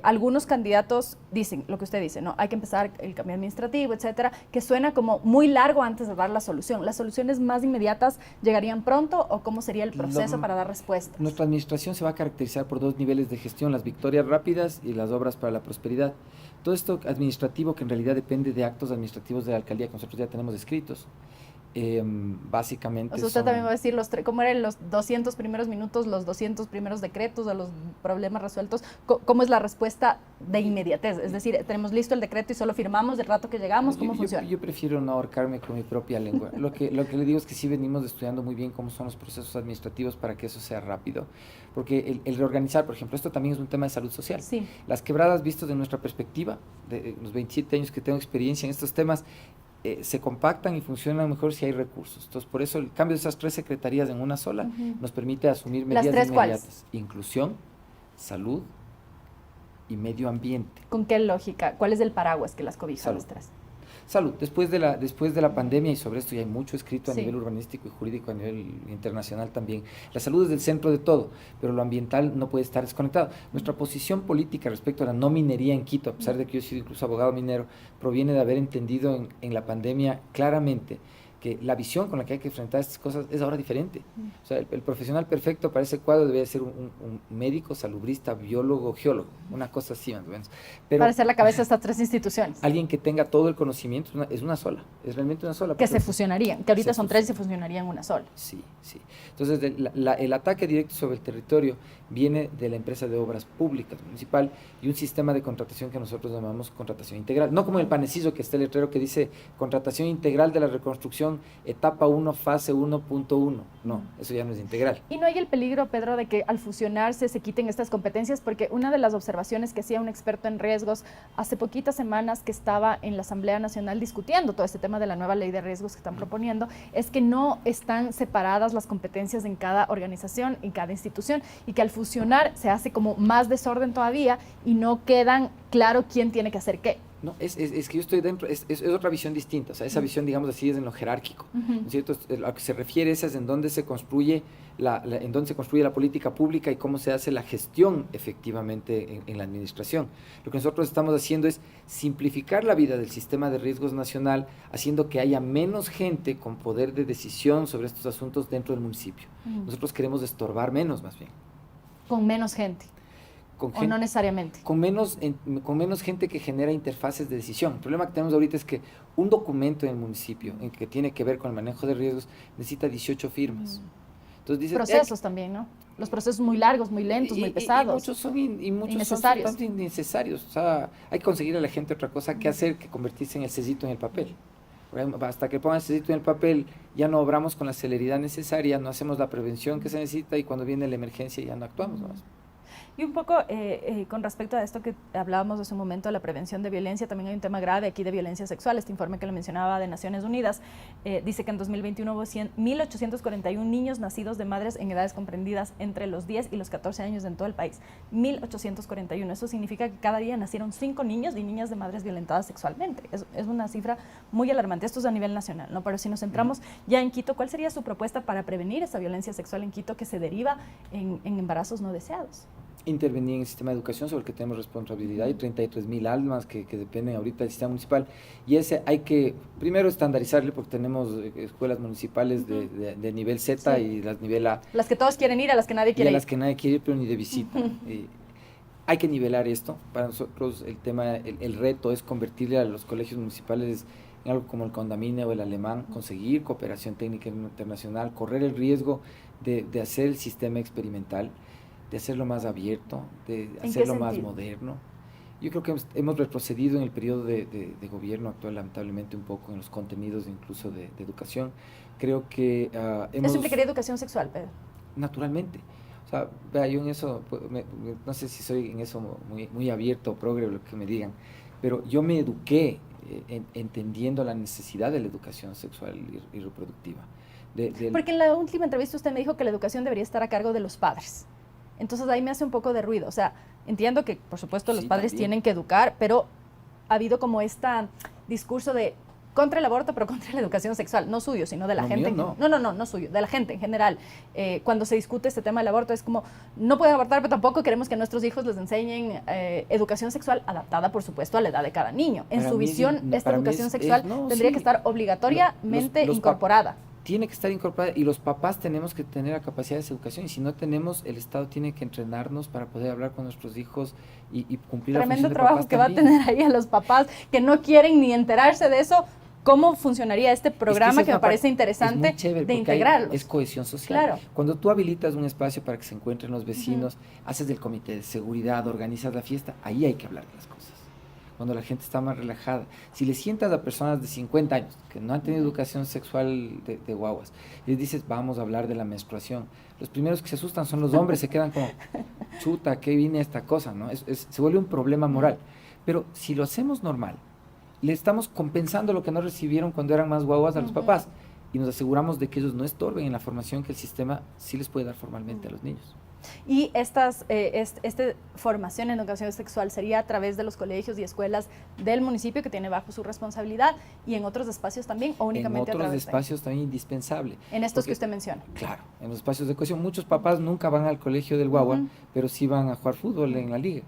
algunos candidatos dicen lo que usted dice, ¿no? Hay que empezar el cambio administrativo, etcétera, que suena como muy largo antes de dar la solución. ¿Las soluciones más inmediatas llegarían pronto o cómo sería el proceso para dar respuesta? Nuestra administración se va a caracterizar por dos niveles de gestión, las victorias rápidas y las obras para la prosperidad. Todo esto administrativo, que en realidad depende de actos administrativos de la alcaldía que nosotros ya tenemos escritos. Básicamente o sea, usted también va a decir cómo eran los 200 primeros minutos, los 200 primeros decretos o los problemas resueltos, cómo es la respuesta de inmediatez, es decir, tenemos listo el decreto y solo firmamos del rato que llegamos, ¿cómo funciona? Yo prefiero no ahorcarme con mi propia lengua. Lo que le digo es que sí venimos estudiando muy bien cómo son los procesos administrativos para que eso sea rápido, porque el reorganizar, por ejemplo, esto también es un tema de salud social. Las quebradas, vistos de nuestra perspectiva, de los 27 años que tengo experiencia en estos temas, se compactan y funcionan mejor si hay recursos. Entonces, por eso el cambio de esas tres secretarías en una sola nos permite asumir medidas inmediatas. ¿Cuáles? Inclusión, salud y medio ambiente. ¿Con qué lógica? ¿Cuál es el paraguas que las cobija las tres? Salud. Después de la pandemia, y sobre esto ya hay mucho escrito a nivel urbanístico y jurídico, a nivel internacional también, la salud es el centro de todo, pero lo ambiental no puede estar desconectado. Nuestra posición política respecto a la no minería en Quito, a pesar de que yo he sido incluso abogado minero, proviene de haber entendido en la pandemia claramente que la visión con la que hay que enfrentar estas cosas es ahora diferente. O sea, el profesional perfecto para ese cuadro debería ser un médico, salubrista, biólogo, geólogo, una cosa así más o menos. Pero para ser la cabeza de estas tres instituciones. alguien que tenga todo el conocimiento es una sola, es realmente una sola. Que se fusionarían, que ahorita son tres y se fusionarían en una sola. Sí, sí. Entonces, el ataque directo sobre el territorio viene de la empresa de obras públicas municipal y un sistema de contratación que nosotros llamamos contratación integral. No como el panecizo que está el letrero que dice contratación integral de la reconstrucción, etapa 1, fase 1.1. No, eso ya no es integral. ¿Y no hay el peligro, Pedro, de que al fusionarse se quiten estas competencias? Porque una de las observaciones que hacía un experto en riesgos hace poquitas semanas que estaba en la Asamblea Nacional discutiendo todo este tema de la nueva ley de riesgos que están proponiendo, es que no están separadas las competencias en cada organización, en cada institución, y que al fusionar se hace como más desorden todavía y no quedan claro quién tiene que hacer qué. No, es que yo estoy dentro, es otra visión distinta, o sea, esa visión, digamos así, es en lo jerárquico, ¿no es cierto? A lo que se refiere es en dónde se construye en dónde se construye la política pública y cómo se hace la gestión efectivamente en la administración. Lo que nosotros estamos haciendo es simplificar la vida del sistema de riesgos nacional, haciendo que haya menos gente con poder de decisión sobre estos asuntos dentro del municipio. Nosotros queremos estorbar menos, más bien. Con menos gente. ¿O no necesariamente? Con menos gente que genera interfaces de decisión. El problema que tenemos ahorita es que un documento en el municipio en que tiene que ver con el manejo de riesgos necesita 18 firmas. Entonces dice, procesos también, ¿no? Los procesos muy largos, muy lentos, muy pesados. Muchos son innecesarios. Son innecesarios. O sea, hay que conseguir a la gente otra cosa que hacer que convertirse en el cesito en el papel. Hasta que pongan el cesito en el papel ya no obramos con la celeridad necesaria, no hacemos la prevención que se necesita y cuando viene la emergencia ya no actuamos más. Y un poco con respecto a esto que hablábamos hace un momento, la prevención de violencia, también hay un tema grave aquí de violencia sexual. Este informe que le mencionaba de Naciones Unidas dice que en 2021 hubo 1.841 niños nacidos de madres en edades comprendidas entre los 10 y los 14 años en todo el país. 1.841. Eso significa que cada día nacieron 5 niños y niñas de madres violentadas sexualmente. Es una cifra muy alarmante. Esto es a nivel nacional, ¿no? Pero si nos centramos ya en Quito, ¿cuál sería su propuesta para prevenir esa violencia sexual en Quito que se deriva en embarazos no deseados? Intervenir en el sistema de educación sobre el que tenemos responsabilidad. Hay 33.000 almas que dependen ahorita del sistema municipal y ese hay que primero estandarizarle porque tenemos escuelas municipales de nivel Z y las nivel A. Las que todos quieren ir, a las que nadie quiere ir. A las que nadie quiere ir, pero ni de visita. Hay que nivelar esto. Para nosotros el reto es convertirle a los colegios municipales en algo como el Condamine o el Alemán, conseguir cooperación técnica internacional, correr el riesgo de hacer el sistema experimental, de hacerlo más abierto, de hacerlo más moderno. Yo creo que hemos retrocedido en el periodo de gobierno actual, lamentablemente, un poco en los contenidos incluso de educación. Creo que ¿Eso implicaría educación sexual, Pedro? Naturalmente. O sea, vea, yo en eso, no sé si soy en eso muy abierto o progre, lo que me digan, pero yo me eduqué entendiendo la necesidad de la educación sexual y reproductiva. Porque en la última entrevista usted me dijo que la educación debería estar a cargo de los padres. Entonces ahí me hace un poco de ruido. O sea, entiendo que, por supuesto, los padres tienen que educar, pero ha habido como este discurso de contra el aborto, pero contra la educación sexual. No suyo, sino de la gente. No suyo, de la gente en general. Cuando se discute este tema del aborto, es como, no pueden abortar, pero tampoco queremos que a nuestros hijos les enseñen educación sexual adaptada, por supuesto, a la edad de cada niño. En su visión, esta educación sexual tendría que estar obligatoriamente incorporada. Tiene que estar incorporada y los papás tenemos que tener la capacidad de esa educación y si no tenemos, el Estado tiene que entrenarnos para poder hablar con nuestros hijos y cumplir la función de papás. Tremendo trabajo que va a tener ahí a los papás que no quieren ni enterarse de eso. ¿Cómo funcionaría este programa que me parece interesante de integrarlos? Es cohesión social. Claro. Cuando tú habilitas un espacio para que se encuentren los vecinos, haces del comité de seguridad, organizas la fiesta, ahí hay que hablar de las cosas. Cuando la gente está más relajada. Si le sientas a personas de 50 años que no han tenido educación sexual de guaguas, y les dices, vamos a hablar de la menstruación, los primeros que se asustan son los hombres, se quedan como, chuta, ¿qué viene esta cosa? ¿No? Se vuelve un problema moral. Pero si lo hacemos normal, le estamos compensando lo que no recibieron cuando eran más guaguas a los papás, y nos aseguramos de que ellos no estorben en la formación que el sistema sí les puede dar formalmente a los niños. Y esta formación en educación sexual sería a través de los colegios y escuelas del municipio que tiene bajo su responsabilidad y en otros espacios también o únicamente a través de espacios también indispensable. En estos que usted menciona. Claro, en los espacios de cohesión. Muchos papás nunca van al colegio del guagua, pero sí van a jugar fútbol en la liga.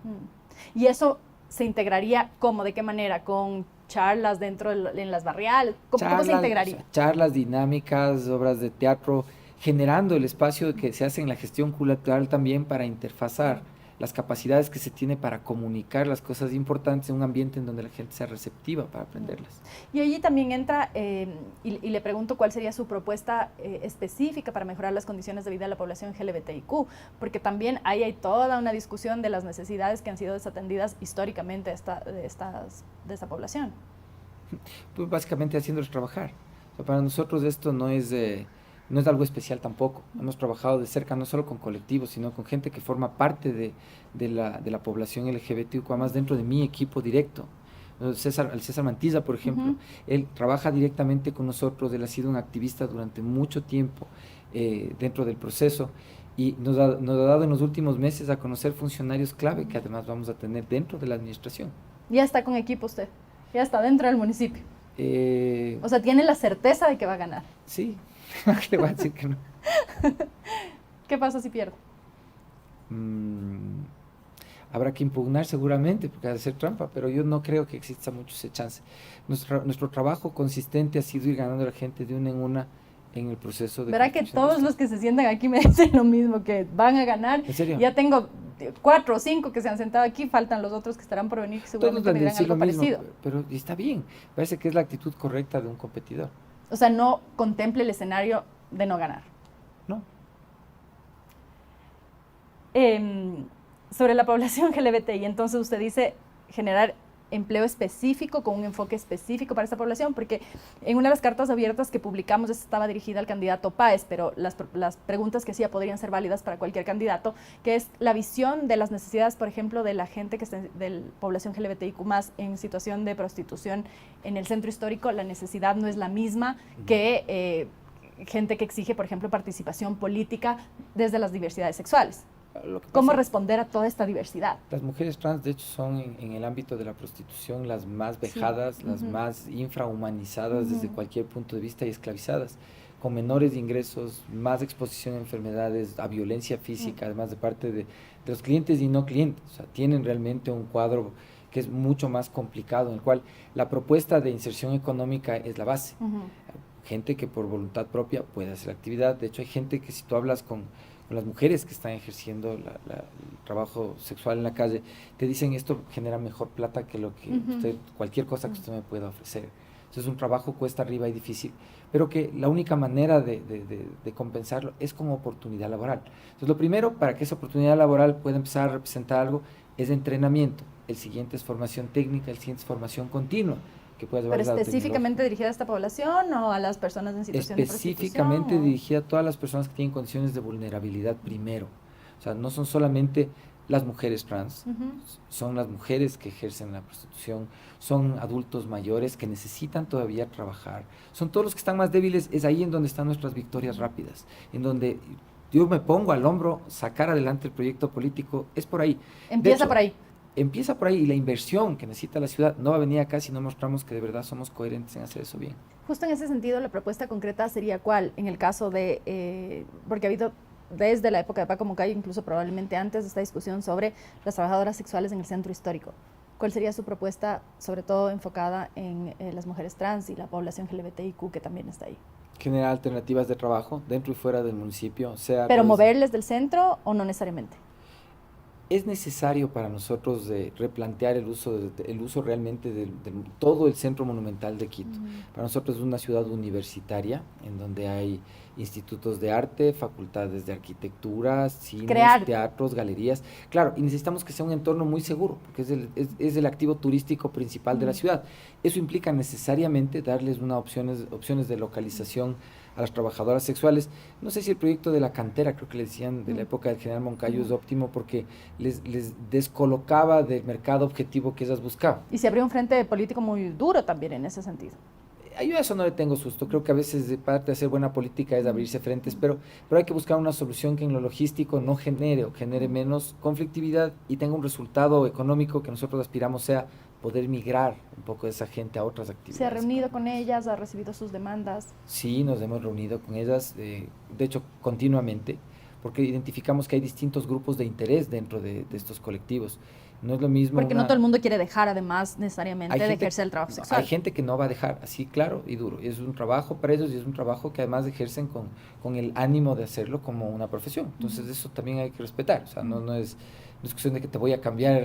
Y eso se integraría ¿cómo? ¿De qué manera? ¿Con charlas en las barriales? ¿Cómo se integraría? Charlas, dinámicas, obras de teatro, generando el espacio que se hace en la gestión cultural también para interfazar las capacidades que se tiene para comunicar las cosas importantes en un ambiente en donde la gente sea receptiva para aprenderlas. Y allí también entra, y le pregunto cuál sería su propuesta específica para mejorar las condiciones de vida de la población LGBTIQ, porque también ahí hay toda una discusión de las necesidades que han sido desatendidas históricamente de esta población. Pues básicamente haciéndolos trabajar. O sea, para nosotros esto no es algo especial tampoco. Hemos trabajado de cerca no solo con colectivos, sino con gente que forma parte de la población LGBTQ, además dentro de mi equipo directo. El César Mantiza, por ejemplo, él trabaja directamente con nosotros, él ha sido un activista durante mucho tiempo dentro del proceso y nos ha dado en los últimos meses a conocer funcionarios clave que además vamos a tener dentro de la administración. Ya está con equipo usted, ya está dentro del municipio. O sea, tiene la certeza de que va a ganar. Sí. Le voy a decir que no. ¿Qué pasa si pierde? Habrá que impugnar seguramente, porque ha de ser trampa, pero yo no creo que exista mucho ese chance. Nuestro trabajo consistente ha sido ir ganando a la gente de una en una en el proceso de... Verá que todos los que se sientan aquí me dicen lo mismo, que van a ganar. ¿En serio? Ya tengo 4 o 5 que se han sentado aquí, faltan los otros que estarán por venir, que seguramente me dirán algo parecido. Pero está bien, parece que es la actitud correcta de un competidor. O sea, no contemple el escenario de no ganar. No. Sobre la población LGBTI, entonces usted dice generar empleo específico con un enfoque específico para esta población, porque en una de las cartas abiertas que publicamos estaba dirigida al candidato Páez, pero las preguntas que hacía podrían ser válidas para cualquier candidato, que es la visión de las necesidades, por ejemplo, de la gente que está de la población LGBTIQ+, en situación de prostitución en el centro histórico. La necesidad no es la misma que gente que exige, por ejemplo, participación política desde las diversidades sexuales. ¿Cómo responder a toda esta diversidad? Las mujeres trans, de hecho, son en el ámbito de la prostitución las más vejadas, las más infrahumanizadas desde cualquier punto de vista y esclavizadas, con menores ingresos, más exposición a enfermedades, a violencia física, además de parte de los clientes y no clientes. O sea, tienen realmente un cuadro que es mucho más complicado, en el cual la propuesta de inserción económica es la base. Gente que por voluntad propia puede hacer la actividad. De hecho, hay gente que si tú hablas con las mujeres que están ejerciendo el trabajo sexual en la calle, te dicen esto genera mejor plata que lo que cualquier cosa que usted me pueda ofrecer. Entonces un trabajo cuesta arriba y difícil, pero que la única manera de compensarlo es con oportunidad laboral. Entonces lo primero, para que esa oportunidad laboral pueda empezar a representar algo, es entrenamiento. El siguiente es formación técnica, el siguiente es formación continua. Que puedas ¿Pero específicamente dirigida a esta población o a las personas en situación de prostitución? Específicamente dirigida a todas las personas que tienen condiciones de vulnerabilidad primero. O sea, no son solamente las mujeres trans, son las mujeres que ejercen la prostitución, son adultos mayores que necesitan todavía trabajar, son todos los que están más débiles. Es ahí en donde están nuestras victorias rápidas, en donde yo me pongo al hombro, sacar adelante el proyecto político, es por ahí. Empieza por ahí. Empieza por ahí, y la inversión que necesita la ciudad no va a venir acá si no mostramos que de verdad somos coherentes en hacer eso bien. Justo en ese sentido, la propuesta concreta sería ¿cuál? En el caso de, porque ha habido desde la época de Paco Moncayo, incluso probablemente antes, esta discusión sobre las trabajadoras sexuales en el centro histórico. ¿Cuál sería su propuesta, sobre todo enfocada en las mujeres trans y la población LGBTIQ que también está ahí? Generar alternativas de trabajo dentro y fuera del municipio. ¿Pero moverles del centro o no necesariamente? Es necesario para nosotros replantear el uso realmente de todo el centro monumental de Quito. Para nosotros es una ciudad universitaria en donde hay institutos de arte, facultades de arquitectura, cines, teatros, galerías. Claro, y necesitamos que sea un entorno muy seguro, porque es el activo turístico principal de la ciudad. Eso implica necesariamente darles opciones de localización a las trabajadoras sexuales. No sé si el proyecto de la cantera, creo que le decían de la época del general Moncayo, es óptimo porque les descolocaba del mercado objetivo que ellas buscaban. Y se abrió un frente político muy duro también en ese sentido. Yo a eso no le tengo susto. Creo que a veces de parte de hacer buena política es abrirse frentes, pero hay que buscar una solución que en lo logístico no genere menos conflictividad y tenga un resultado económico que nosotros aspiramos sea poder migrar un poco de esa gente a otras actividades. ¿Se ha reunido con ellas? ¿Ha recibido sus demandas? Sí, nos hemos reunido con ellas, de hecho, continuamente, porque identificamos que hay distintos grupos de interés dentro de estos colectivos No es lo mismo. Porque no todo el mundo quiere dejar, además, necesariamente de ejercer el trabajo sexual. Hay gente que no va a dejar, así claro y duro. Es un trabajo para ellos y es un trabajo que además ejercen con el ánimo de hacerlo como una profesión. Entonces, eso también hay que respetar. O sea, no es cuestión de que te voy a cambiar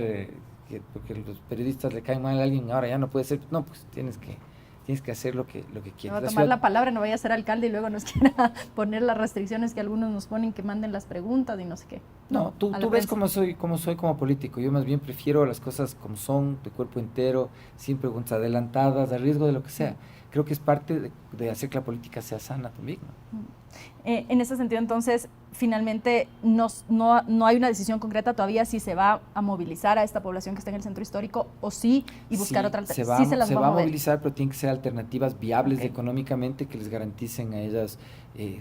porque los periodistas le caen mal a alguien, ahora ya no puede ser. No, pues tienes que hacer lo que quieres. No va a tomar la palabra, no vaya a ser alcalde y luego nos quiera poner las restricciones que algunos nos ponen, que manden las preguntas y no sé qué. No, tú ves cómo soy como político. Yo más bien prefiero las cosas como son, de cuerpo entero, sin preguntas adelantadas, a riesgo de lo que sea. Creo que es parte de hacer que la política sea sana también, ¿no? En ese sentido, entonces, finalmente no hay una decisión concreta todavía si se va a movilizar a esta población que está en el centro histórico o sí, y buscar otra alternativa. Se va a movilizar, pero tienen que ser alternativas viables económicamente que les garanticen a ellas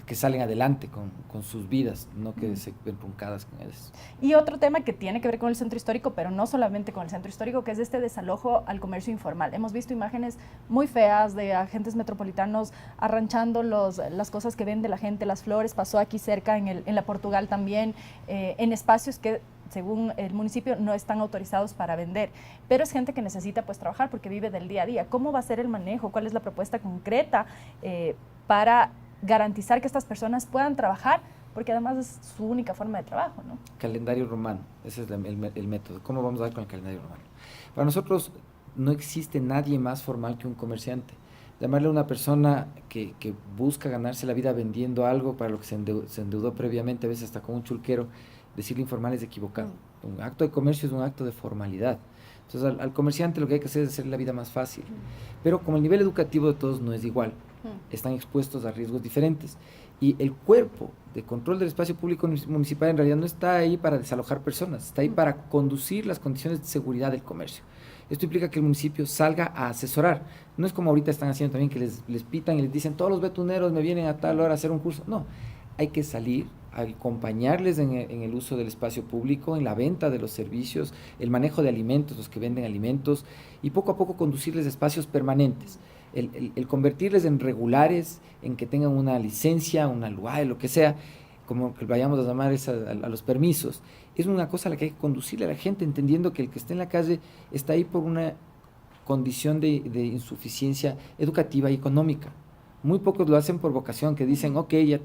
que salen adelante con sus vidas, no que se ven truncadas con ellas. Y otro tema que tiene que ver con el centro histórico, pero no solamente con el centro histórico, que es este desalojo al comercio informal. Hemos visto imágenes muy feas de agentes metropolitanos arranchando las cosas que vende la gente, las flores. Pasó aquí cerca en la Portugal también, en espacios que según el municipio no están autorizados para vender, pero es gente que necesita pues trabajar porque vive del día a día. ¿Cómo va a ser el manejo? ¿Cuál es la propuesta concreta para garantizar que estas personas puedan trabajar? Porque además es su única forma de trabajo, ¿no? Calendario romano, ese es el método. ¿Cómo vamos a dar con el calendario romano? Para nosotros no existe nadie más formal que un comerciante. Llamarle a una persona que busca ganarse la vida vendiendo algo para lo que se endeudó previamente, a veces hasta con un chulquero, decirle informal es equivocado. Un acto de comercio es un acto de formalidad. Entonces al comerciante lo que hay que hacer es hacerle la vida más fácil. Pero como el nivel educativo de todos no es igual, están expuestos a riesgos diferentes. Y el cuerpo de control del espacio público municipal en realidad no está ahí para desalojar personas, está ahí para conducir las condiciones de seguridad del comercio. Esto implica que el municipio salga a asesorar. No es como ahorita están haciendo también que les pitan y les dicen todos los betuneros me vienen a tal hora a hacer un curso. No, hay que salir a acompañarles en el uso del espacio público, en la venta de los servicios, el manejo de alimentos, los que venden alimentos, y poco a poco conducirles a espacios permanentes. El convertirles en regulares, en que tengan una licencia, una LUAE, lo que sea, como que vayamos a llamar a los permisos, es una cosa a la que hay que conducirle a la gente, entendiendo que el que esté en la calle está ahí por una condición de insuficiencia educativa y económica. Muy pocos lo hacen por vocación, que dicen, ok, ya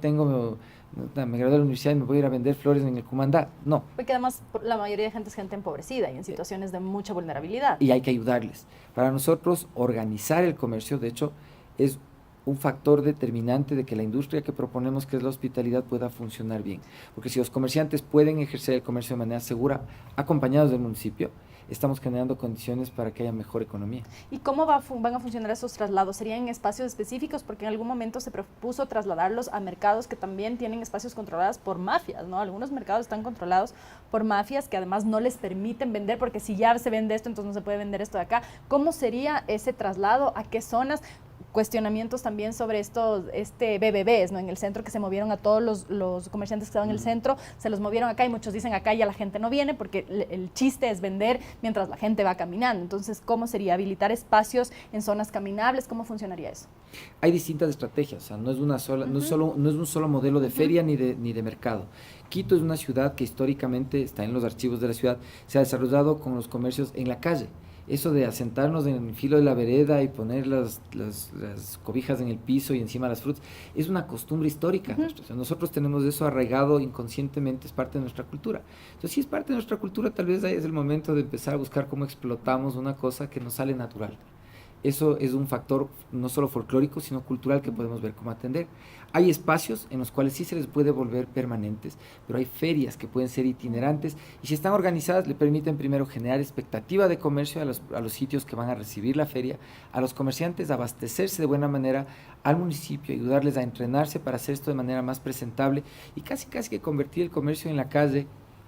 me gradué de la universidad y me voy a ir a vender flores en el Cumandá. No. Porque además la mayoría de gente es gente empobrecida y en situaciones de mucha vulnerabilidad. Y hay que ayudarles. Para nosotros, organizar el comercio, de hecho, es un factor determinante de que la industria que proponemos, que es la hospitalidad, pueda funcionar bien. Porque si los comerciantes pueden ejercer el comercio de manera segura, acompañados del municipio, estamos generando condiciones para que haya mejor economía. ¿Y cómo van a funcionar esos traslados? ¿Serían en espacios específicos? Porque en algún momento se propuso trasladarlos a mercados que también tienen espacios controlados por mafias, ¿no? Algunos mercados están controlados por mafias que además no les permiten vender, porque si ya se vende esto, entonces no se puede vender esto de acá. ¿Cómo sería ese traslado? ¿A qué zonas? Cuestionamientos también sobre BBBs, ¿no? En el centro, que se movieron a todos los comerciantes que estaban en el centro, se los movieron acá y muchos dicen acá ya la gente no viene porque el chiste es vender mientras la gente va caminando. Entonces, ¿cómo sería habilitar espacios en zonas caminables? ¿Cómo funcionaría eso? Hay distintas estrategias, o sea, no es un solo modelo de feria ni de mercado. Quito es una ciudad que históricamente está en los archivos de la ciudad, se ha desarrollado con los comercios en la calle. Eso de asentarnos en el filo de la vereda y poner las cobijas en el piso y encima las frutas, es una costumbre histórica. O sea, nosotros tenemos eso arraigado inconscientemente, es parte de nuestra cultura. Entonces, si es parte de nuestra cultura, tal vez ahí es el momento de empezar a buscar cómo explotamos una cosa que nos sale natural. Eso es un factor no solo folclórico, sino cultural, que podemos ver cómo atender. Hay espacios en los cuales sí se les puede volver permanentes, pero hay ferias que pueden ser itinerantes y si están organizadas le permiten primero generar expectativa de comercio a los sitios que van a recibir la feria, a los comerciantes abastecerse de buena manera, al municipio ayudarles a entrenarse para hacer esto de manera más presentable y casi que convertir el comercio en la calle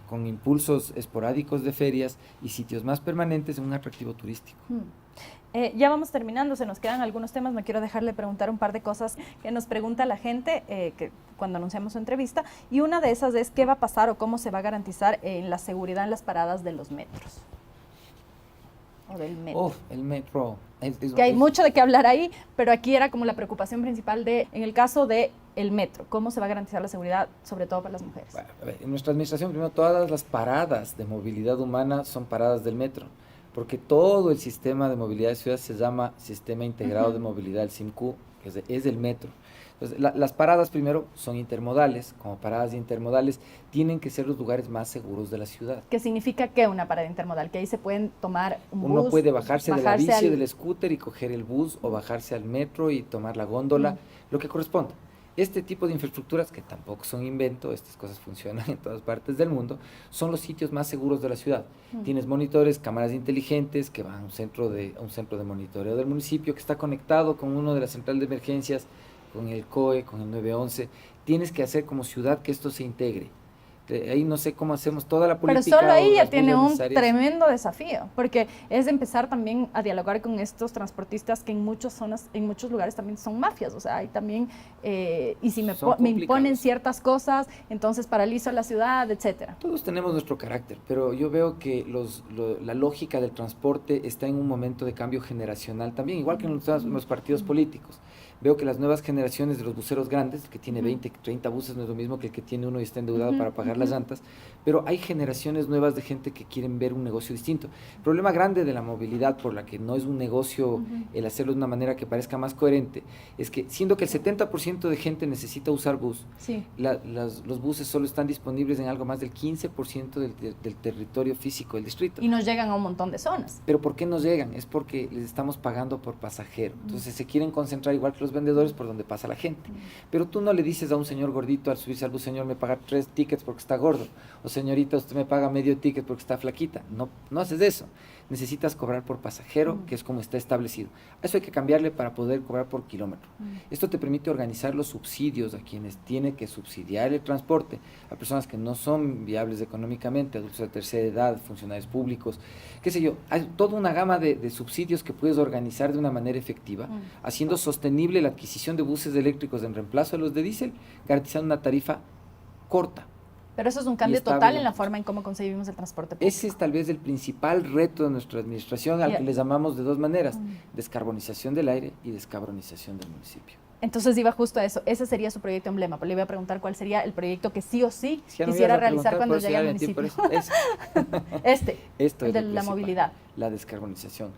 con impulsos esporádicos de ferias y sitios más permanentes en un atractivo turístico. Ya vamos terminando, se nos quedan algunos temas, me quiero dejarle preguntar un par de cosas que nos pregunta la gente que cuando anunciamos su entrevista, y una de esas es qué va a pasar o cómo se va a garantizar la seguridad en las paradas de los metros. o del metro? Oh, el metro. Que hay mucho de qué hablar ahí, pero aquí era como la preocupación principal en el caso de el metro, ¿cómo se va a garantizar la seguridad, sobre todo para las mujeres? Bueno, a ver, en nuestra administración, primero, todas las paradas de movilidad humana son paradas del metro, porque todo el sistema de movilidad de ciudad se llama Sistema Integrado de Movilidad, el SIMQ, que es el metro. Entonces, las paradas primero son intermodales, como paradas intermodales, tienen que ser los lugares más seguros de la ciudad. ¿Qué significa que una parada intermodal? Que ahí se pueden tomar un bus. Uno puede bajarse de la bici o del scooter y coger el bus, o bajarse al metro y tomar la góndola, lo que corresponda. Este tipo de infraestructuras, que tampoco son invento, estas cosas funcionan en todas partes del mundo, son los sitios más seguros de la ciudad. Tienes monitores, cámaras inteligentes que van a un centro de monitoreo del municipio, que está conectado con uno de las centrales de emergencias, con el COE, con el 911. Tienes que hacer como ciudad que esto se integre. Ahí no sé cómo hacemos toda la política. Pero solo ahí ya tiene un tremendo desafío, porque es empezar también a dialogar con estos transportistas que en muchas zonas, en muchos lugares también son mafias, o sea, hay también, y si me imponen ciertas cosas, entonces paralizo la ciudad, etcétera. Todos tenemos nuestro carácter, pero yo veo que la lógica del transporte está en un momento de cambio generacional también, igual que en los partidos políticos. Veo que las nuevas generaciones de los buceros grandes, el que tiene 20, 30 buses no es lo mismo que el que tiene uno y está endeudado para pagar las llantas, pero hay generaciones nuevas de gente que quieren ver un negocio distinto. El problema grande de la movilidad, por la que no es un negocio el hacerlo de una manera que parezca más coherente, es que siendo que el 70% de gente necesita usar bus, los buses solo están disponibles en algo más del 15% del territorio físico del distrito. Y nos llegan a un montón de zonas. ¿Pero por qué nos llegan? Es porque les estamos pagando por pasajero. Entonces se quieren concentrar igual que los vendedores por donde pasa la gente. Pero tú no le dices a un señor gordito al subirse al bus: señor, me paga 3 tickets porque está gordo, o señorita, usted me paga medio ticket porque está flaquita. No haces eso. Necesitas cobrar por pasajero, que es como está establecido. Eso hay que cambiarle para poder cobrar por kilómetro. Esto te permite organizar los subsidios a quienes tienen que subsidiar el transporte, a personas que no son viables económicamente, adultos de tercera edad, funcionarios públicos, qué sé yo. Hay toda una gama de subsidios que puedes organizar de una manera efectiva, haciendo sostenible la adquisición de buses eléctricos en reemplazo de los de diésel, garantizando una tarifa corta. Pero eso es un cambio total en la forma en cómo concebimos el transporte público. Ese es tal vez el principal reto de nuestra administración, al que le llamamos de dos maneras: descarbonización del aire y descarbonización del municipio. Entonces iba justo a eso, ese sería su proyecto emblema, pero le iba a preguntar cuál sería el proyecto que sí o sí quisiera realizar cuando llegue al municipio. El de la movilidad. La descarbonización.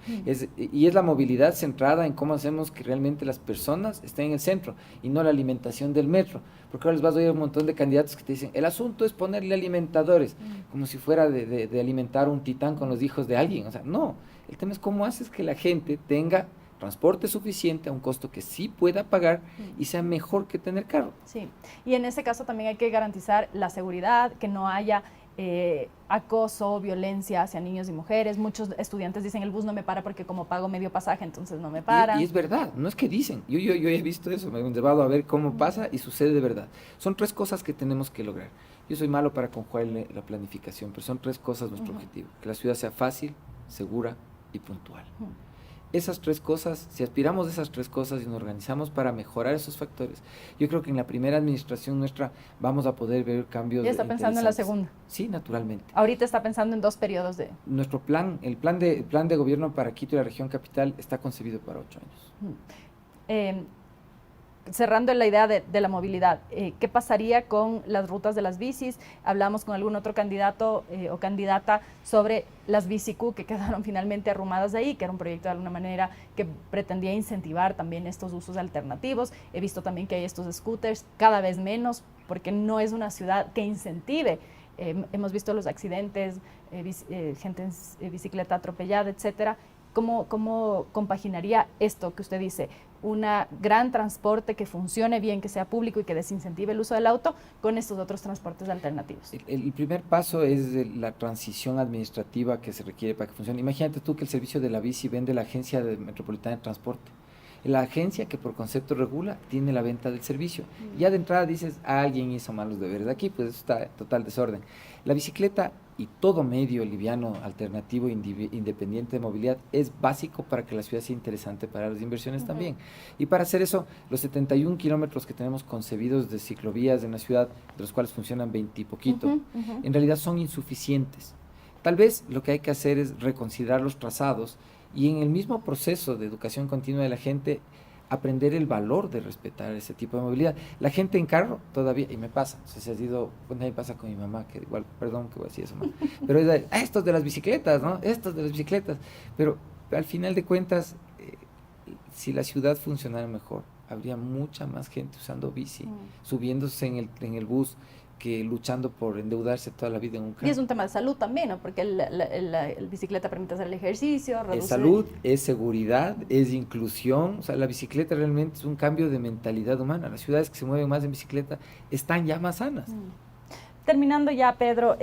Y es la movilidad centrada en cómo hacemos que realmente las personas estén en el centro y no la alimentación del metro. Porque ahora les vas a oír un montón de candidatos que te dicen: el asunto es ponerle alimentadores, como si fuera de alimentar un titán con los hijos de alguien. O sea, no, el tema es cómo haces que la gente tenga transporte suficiente a un costo que sí pueda pagar y sea mejor que tener carro. Sí, y en ese caso también hay que garantizar la seguridad, que no haya acoso, violencia hacia niños y mujeres. Muchos estudiantes dicen: el bus no me para porque como pago medio pasaje, entonces no me para. Y es verdad, no es que dicen. Yo he visto eso, me he llevado a ver cómo pasa y sucede de verdad. Son 3 cosas que tenemos que lograr. Yo soy malo para conjugar la planificación, pero son 3 cosas nuestro objetivo: que la ciudad sea fácil, segura y puntual. Esas 3 cosas, si aspiramos a esas 3 cosas y nos organizamos para mejorar esos factores, yo creo que en la primera administración nuestra vamos a poder ver cambios. ¿Ya está pensando en la segunda? Sí, naturalmente. Ahorita está pensando en 2 periodos de... Nuestro plan, el plan de gobierno para Quito y la región capital está concebido para 8 años. Cerrando la idea de la movilidad, ¿qué pasaría con las rutas de las bicis? Hablamos con algún otro candidato o candidata sobre las BiciQ que quedaron finalmente arrumadas de ahí, que era un proyecto de alguna manera que pretendía incentivar también estos usos alternativos. He visto también que hay estos scooters cada vez menos, porque no es una ciudad que incentive. Hemos visto los accidentes, gente en bicicleta atropellada, etcétera. ¿Cómo compaginaría esto que usted dice, un gran transporte que funcione bien, que sea público y que desincentive el uso del auto, con estos otros transportes alternativos? El primer paso es la transición administrativa que se requiere para que funcione. Imagínate tú que el servicio de la bici vende la Agencia Metropolitana de Transporte. La agencia que por concepto regula tiene la venta del servicio. Ya de entrada dices: alguien hizo malos deberes aquí, pues eso está en total desorden. La bicicleta y todo medio liviano, alternativo, independiente de movilidad es básico para que la ciudad sea interesante para las inversiones también. Y para hacer eso, los 71 kilómetros que tenemos concebidos de ciclovías en la ciudad, de los cuales funcionan 20 y poquito, en realidad son insuficientes. Tal vez lo que hay que hacer es reconsiderar los trazados y en el mismo proceso de educación continua de la gente aprender el valor de respetar ese tipo de movilidad. La gente en carro todavía, y me pasa, se ha ido, bueno, me pasa con mi mamá, que igual, perdón que voy a decir eso, pero es de, estos de las bicicletas, ¿no? Estos de las bicicletas, pero al final de cuentas, si la ciudad funcionara mejor, habría mucha más gente usando bici, subiéndose en el bus, que luchando por endeudarse toda la vida en un carro. Y es un tema de salud también, ¿no? Porque la bicicleta permite hacer el ejercicio, reduce... Es salud, es seguridad, es inclusión. O sea, la bicicleta realmente es un cambio de mentalidad humana. Las ciudades que se mueven más en bicicleta están ya más sanas. Terminando ya, Pedro,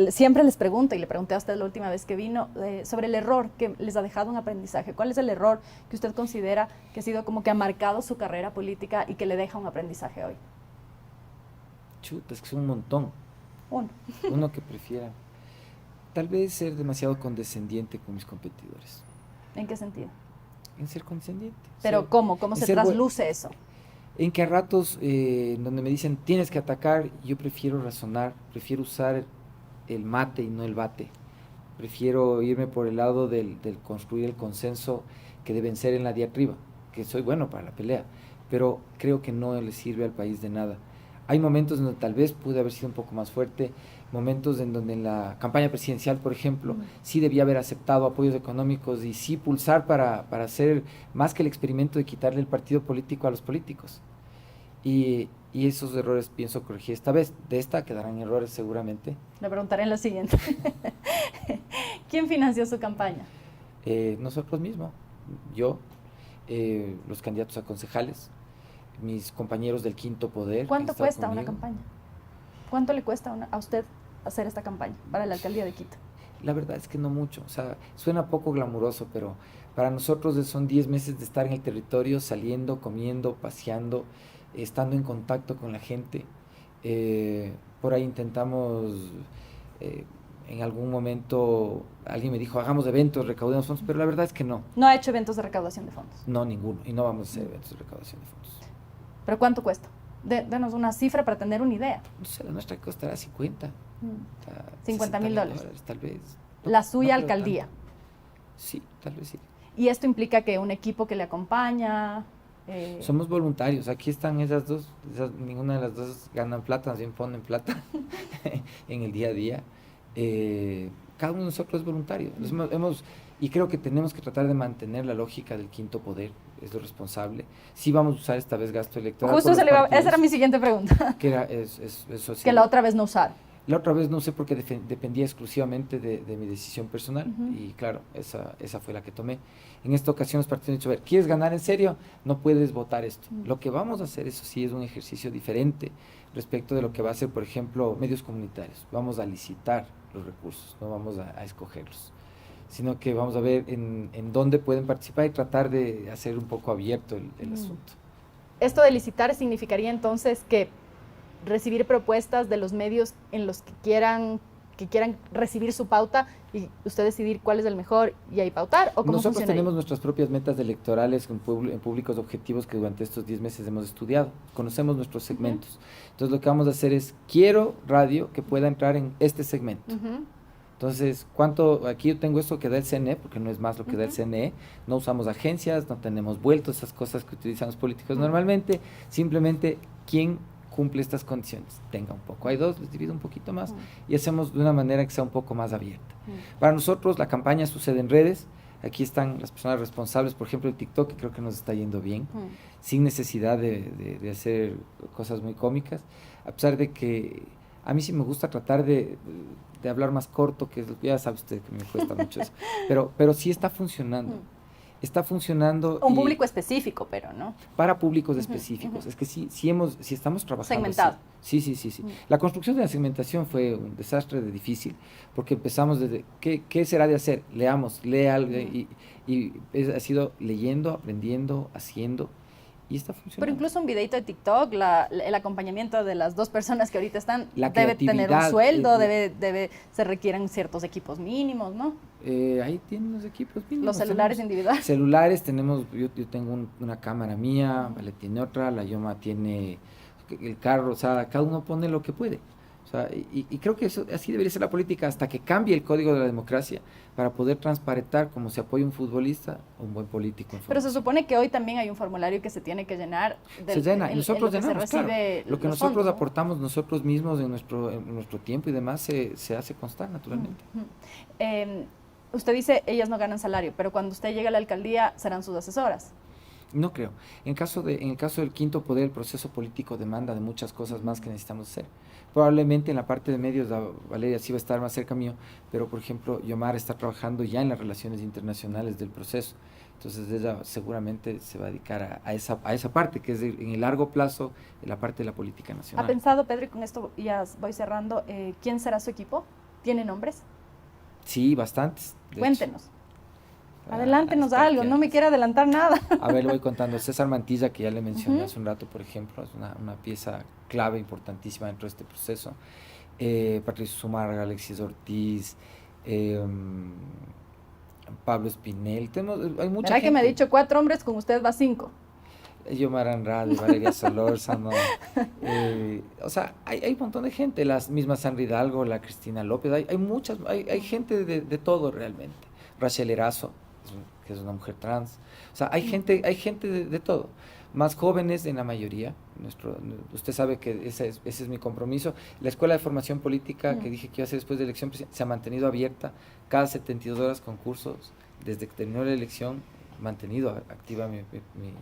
siempre les pregunto, y le pregunté a usted la última vez que vino, sobre el error que les ha dejado un aprendizaje. ¿Cuál es el error que usted considera que ha sido como que ha marcado su carrera política y que le deja un aprendizaje hoy? Chuta, es que son un montón. Uno que prefiera. Tal vez ser demasiado condescendiente con mis competidores. ¿En qué sentido? En ser condescendiente. ¿Pero cómo? ¿Cómo se trasluce eso? En que a ratos, donde me dicen tienes que atacar, yo prefiero razonar, prefiero usar el mate y no el bate. Prefiero irme por el lado del construir el consenso que deben ser en la diatriba, que soy bueno para la pelea, pero creo que no le sirve al país de nada. Hay momentos en donde tal vez pude haber sido un poco más fuerte, momentos en donde en la campaña presidencial, por ejemplo, sí debía haber aceptado apoyos económicos y sí pulsar para hacer más que el experimento de quitarle el partido político a los políticos. Y esos errores pienso corregir esta vez. De esta quedarán errores seguramente. Le preguntaré en la siguiente. ¿Quién financió su campaña? Nosotros mismos, yo, los candidatos a concejales, mis compañeros del Quinto Poder. ¿Cuánto cuesta una campaña? ¿Cuánto le cuesta a usted hacer esta campaña para la alcaldía de Quito? La verdad es que no mucho, o sea, suena poco glamuroso, pero para nosotros son 10 meses de estar en el territorio, saliendo, comiendo, paseando, estando en contacto con la gente. Por ahí intentamos, en algún momento alguien me dijo, hagamos eventos, recaudemos fondos, pero la verdad es que no. ¿No ha hecho eventos de recaudación de fondos? No, ninguno, y no vamos a hacer eventos de recaudación de fondos. ¿Pero cuánto cuesta? Denos una cifra para tener una idea. No sé, la nuestra costará 50. $50,000. Tal vez. La suya alcaldía. Sí, tal vez sí. ¿Y esto implica que un equipo que le acompaña? Somos voluntarios, aquí están esas dos, ninguna de las dos ganan plata, más bien ponen plata en el día a día. Cada uno de nosotros es voluntario. Y creo que tenemos que tratar de mantener la lógica del Quinto Poder, es lo responsable. Sí vamos a usar esta vez gasto electoral. Justo esa era mi siguiente pregunta. Que era eso sí. Que la otra vez no usaron. La otra vez no sé porque dependía exclusivamente de mi decisión personal y claro, esa fue la que tomé. En esta ocasión los partidos han dicho, a ver, ¿quieres ganar en serio? No puedes votar esto. Lo que vamos a hacer, eso sí, es un ejercicio diferente respecto de lo que va a hacer, por ejemplo, medios comunitarios. Vamos a licitar los recursos, no vamos a escogerlos, sino que vamos a ver en dónde pueden participar y tratar de hacer un poco abierto el asunto. Esto de licitar significaría entonces que recibir propuestas de los medios en los que quieran recibir su pauta y usted decidir cuál es el mejor y ahí pautar, ¿o cómo Nosotros funciona tenemos ahí? nuestras propias metas electorales en públicos objetivos que durante estos 10 meses hemos estudiado. Conocemos nuestros segmentos. Entonces lo que vamos a hacer es, quiero radio que pueda entrar en este segmento. Entonces, aquí yo tengo esto que da el CNE, porque no es más lo que da el CNE, no usamos agencias, no tenemos vueltos, esas cosas que utilizan los políticos normalmente, simplemente quién cumple estas condiciones, tenga un poco, hay dos, les divido un poquito más y hacemos de una manera que sea un poco más abierta. Para nosotros la campaña sucede en redes, aquí están las personas responsables, por ejemplo el TikTok, que creo que nos está yendo bien, sin necesidad de hacer cosas muy cómicas, a pesar de que a mí sí me gusta tratar de hablar más corto, que ya sabe usted que me cuesta mucho eso, pero sí está funcionando. Está funcionando. Un público específico, pero, ¿no? Para públicos específicos. Es que sí estamos trabajando. Segmentado. Sí. La construcción de la segmentación fue un desastre de difícil, porque empezamos desde, ¿qué será de hacer? Lea algo, y ha sido leyendo, aprendiendo, haciendo, y está funcionando. Pero incluso un videito de TikTok, el acompañamiento de las dos personas que ahorita están, la debe tener un sueldo, se requieren ciertos equipos mínimos, ¿no? Ahí tienen los equipos mínimos. Los celulares individuales. Celulares tenemos, yo tengo una cámara mía, Vale tiene otra, la Yoma tiene el carro, o sea, cada uno pone lo que puede. O sea, y creo que eso, así debería ser la política hasta que cambie el código de la democracia para poder transparentar cómo se apoya un futbolista o un buen político. Pero se supone que hoy también hay un formulario que se tiene que llenar. Se llena, y nosotros llenamos, claro. Lo que nosotros fondos, ¿no? aportamos nosotros mismos en nuestro tiempo y demás se hace constar naturalmente. Usted dice, ellas no ganan salario, pero cuando usted llegue a la alcaldía serán sus asesoras. No creo. En el caso del quinto poder, el proceso político demanda de muchas cosas más que necesitamos hacer. Probablemente en la parte de medios, Valeria sí va a estar más cerca mío, pero por ejemplo, Yomar está trabajando ya en las relaciones internacionales del proceso. Entonces ella seguramente se va a dedicar a esa parte, que es en el largo plazo, la parte de la política nacional. ¿Ha pensado, Pedro, y con esto ya voy cerrando, quién será su equipo? ¿Tiene nombres? Sí, bastantes. Cuéntenos. Adelántenos algo, no me quiere adelantar nada. A ver, le voy contando. César Mantilla, que ya le mencioné hace un rato, por ejemplo, es una pieza clave, importantísima dentro de este proceso. Patricio Zumárraga, Alexis Ortiz, Pablo Espinel. Hay mucha gente. Que me ha dicho 4 hombres, con usted va 5. Yomar Andrade, Valeria Solórzano. O sea, hay un montón de gente, las mismas San Hidalgo, la Cristina López, hay gente de todo realmente. Rachel Erazo, que es una mujer trans. O sea, hay gente de todo. Más jóvenes en la mayoría. Usted sabe que ese es mi compromiso. La Escuela de Formación Política, que dije que iba a hacer después de la elección, se ha mantenido abierta cada 72 horas con cursos. Desde que terminó la elección, mantenido activa mi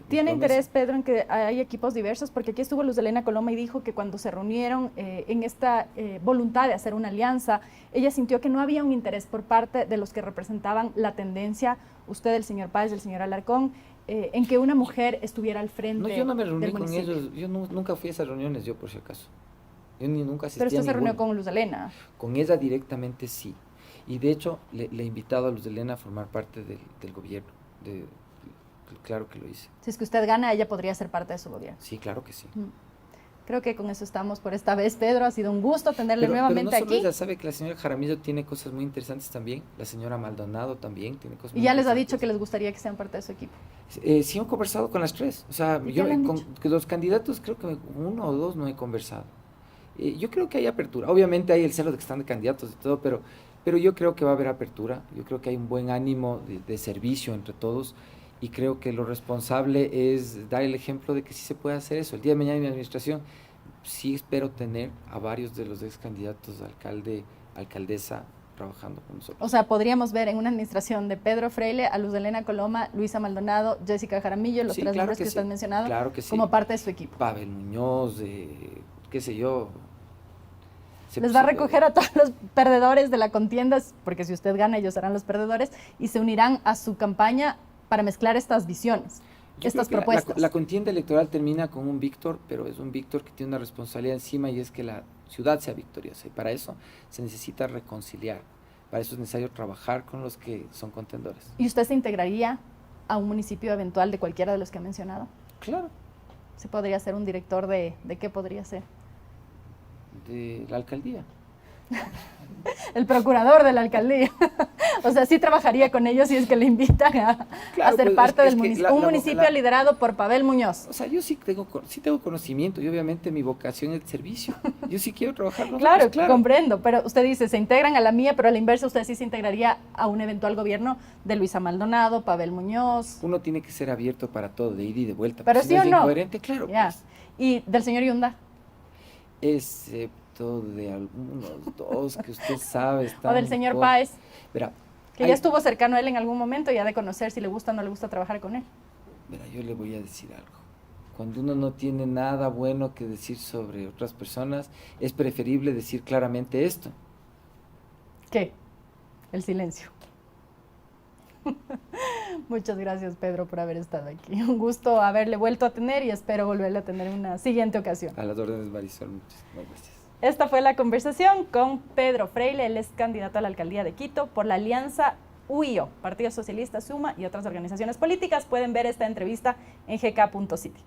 ¿Tiene promesa. interés, Pedro, en que hay equipos diversos? Porque aquí estuvo Luz Helena Coloma y dijo que cuando se reunieron en esta voluntad de hacer una alianza, ella sintió que no había un interés por parte de los que representaban la tendencia, usted, el señor Páez, el señor Alarcón, en que una mujer estuviera al frente. No, yo no me reuní con municipio. ellos, yo nunca fui a esas reuniones, yo por si acaso. Yo nunca asistí. Pero usted a se reunió ninguna. con Luz Helena. Con ella directamente sí. Y de hecho le he invitado a Luz Helena a formar parte del gobierno. Claro que lo hice. Si es que usted gana, ella podría ser parte de su gobierno. Sí, claro que sí. Creo que con eso estamos por esta vez, Pedro. Ha sido un gusto tenerle nuevamente pero no solo aquí. ella sabe que la señora Jaramillo tiene cosas muy interesantes también. La señora Maldonado también tiene cosas muy Y ya les ha interesantes. dicho que les gustaría que sean parte de su equipo. Sí, he conversado con las tres. O sea, ¿Y yo qué le han con dicho? los candidatos creo que 1 o 2 no he conversado. Yo creo que hay apertura. Obviamente hay el celo de que están de candidatos y todo, pero yo creo que va a haber apertura. Yo creo que hay un buen ánimo de servicio entre todos. Y creo que lo responsable es dar el ejemplo de que sí se puede hacer eso. El día de mañana en mi administración sí espero tener a varios de los ex candidatos a alcalde, alcaldesa trabajando con nosotros. O sea, podríamos ver en una administración de Pedro Freile, a Luz Helena Coloma, Luisa Maldonado, Jessica Jaramillo, los 3 nombres que usted ha mencionado, claro que sí, como parte de su equipo. Pavel Muñoz, qué sé yo. Les va a recoger a todos los perdedores de la contienda, porque si usted gana, ellos serán los perdedores, y se unirán a su campaña para mezclar estas visiones, estas propuestas. La contienda electoral termina con un Víctor, pero es un Víctor que tiene una responsabilidad encima y es que la ciudad sea victoriosa. Y para eso se necesita reconciliar. Para eso es necesario trabajar con los que son contendores. ¿Y usted se integraría a un municipio eventual de cualquiera de los que ha mencionado? Claro. ¿Se podría ser un director de qué podría ser? De la alcaldía. El procurador de la alcaldía. O sea, sí trabajaría con ellos si es que le invitan a ser parte del municipio. Un municipio liderado por Pavel Muñoz. O sea, yo sí tengo conocimiento y obviamente mi vocación es el servicio. Yo sí quiero trabajar con Claro, ellos, claro, comprendo, pero usted dice, se integran a la mía, pero a la inversa usted sí se integraría a un eventual gobierno de Luisa Maldonado, Pavel Muñoz. Uno tiene que ser abierto para todo, de ida y de vuelta. Pero si sí no o es no. incoherente, claro. Ya. Pues, ¿Y del señor Yunda? excepto de algunos dos que usted sabe. ¿O del señor Páez? Verá, Que ya estuvo cercano a él en algún momento y ha de conocer si le gusta o no le gusta trabajar con él. Verá, yo le voy a decir algo. Cuando uno no tiene nada bueno que decir sobre otras personas, es preferible decir claramente esto. ¿Qué? El silencio. Muchas gracias, Pedro, por haber estado aquí. Un gusto haberle vuelto a tener y espero volverle a tener en una siguiente ocasión. A las órdenes, Marisol, muchísimas gracias. Esta fue la conversación con Pedro Freile, él es candidato a la alcaldía de Quito por la alianza UIO, Partido Socialista, Suma y otras organizaciones políticas. Pueden ver esta entrevista en gk.city.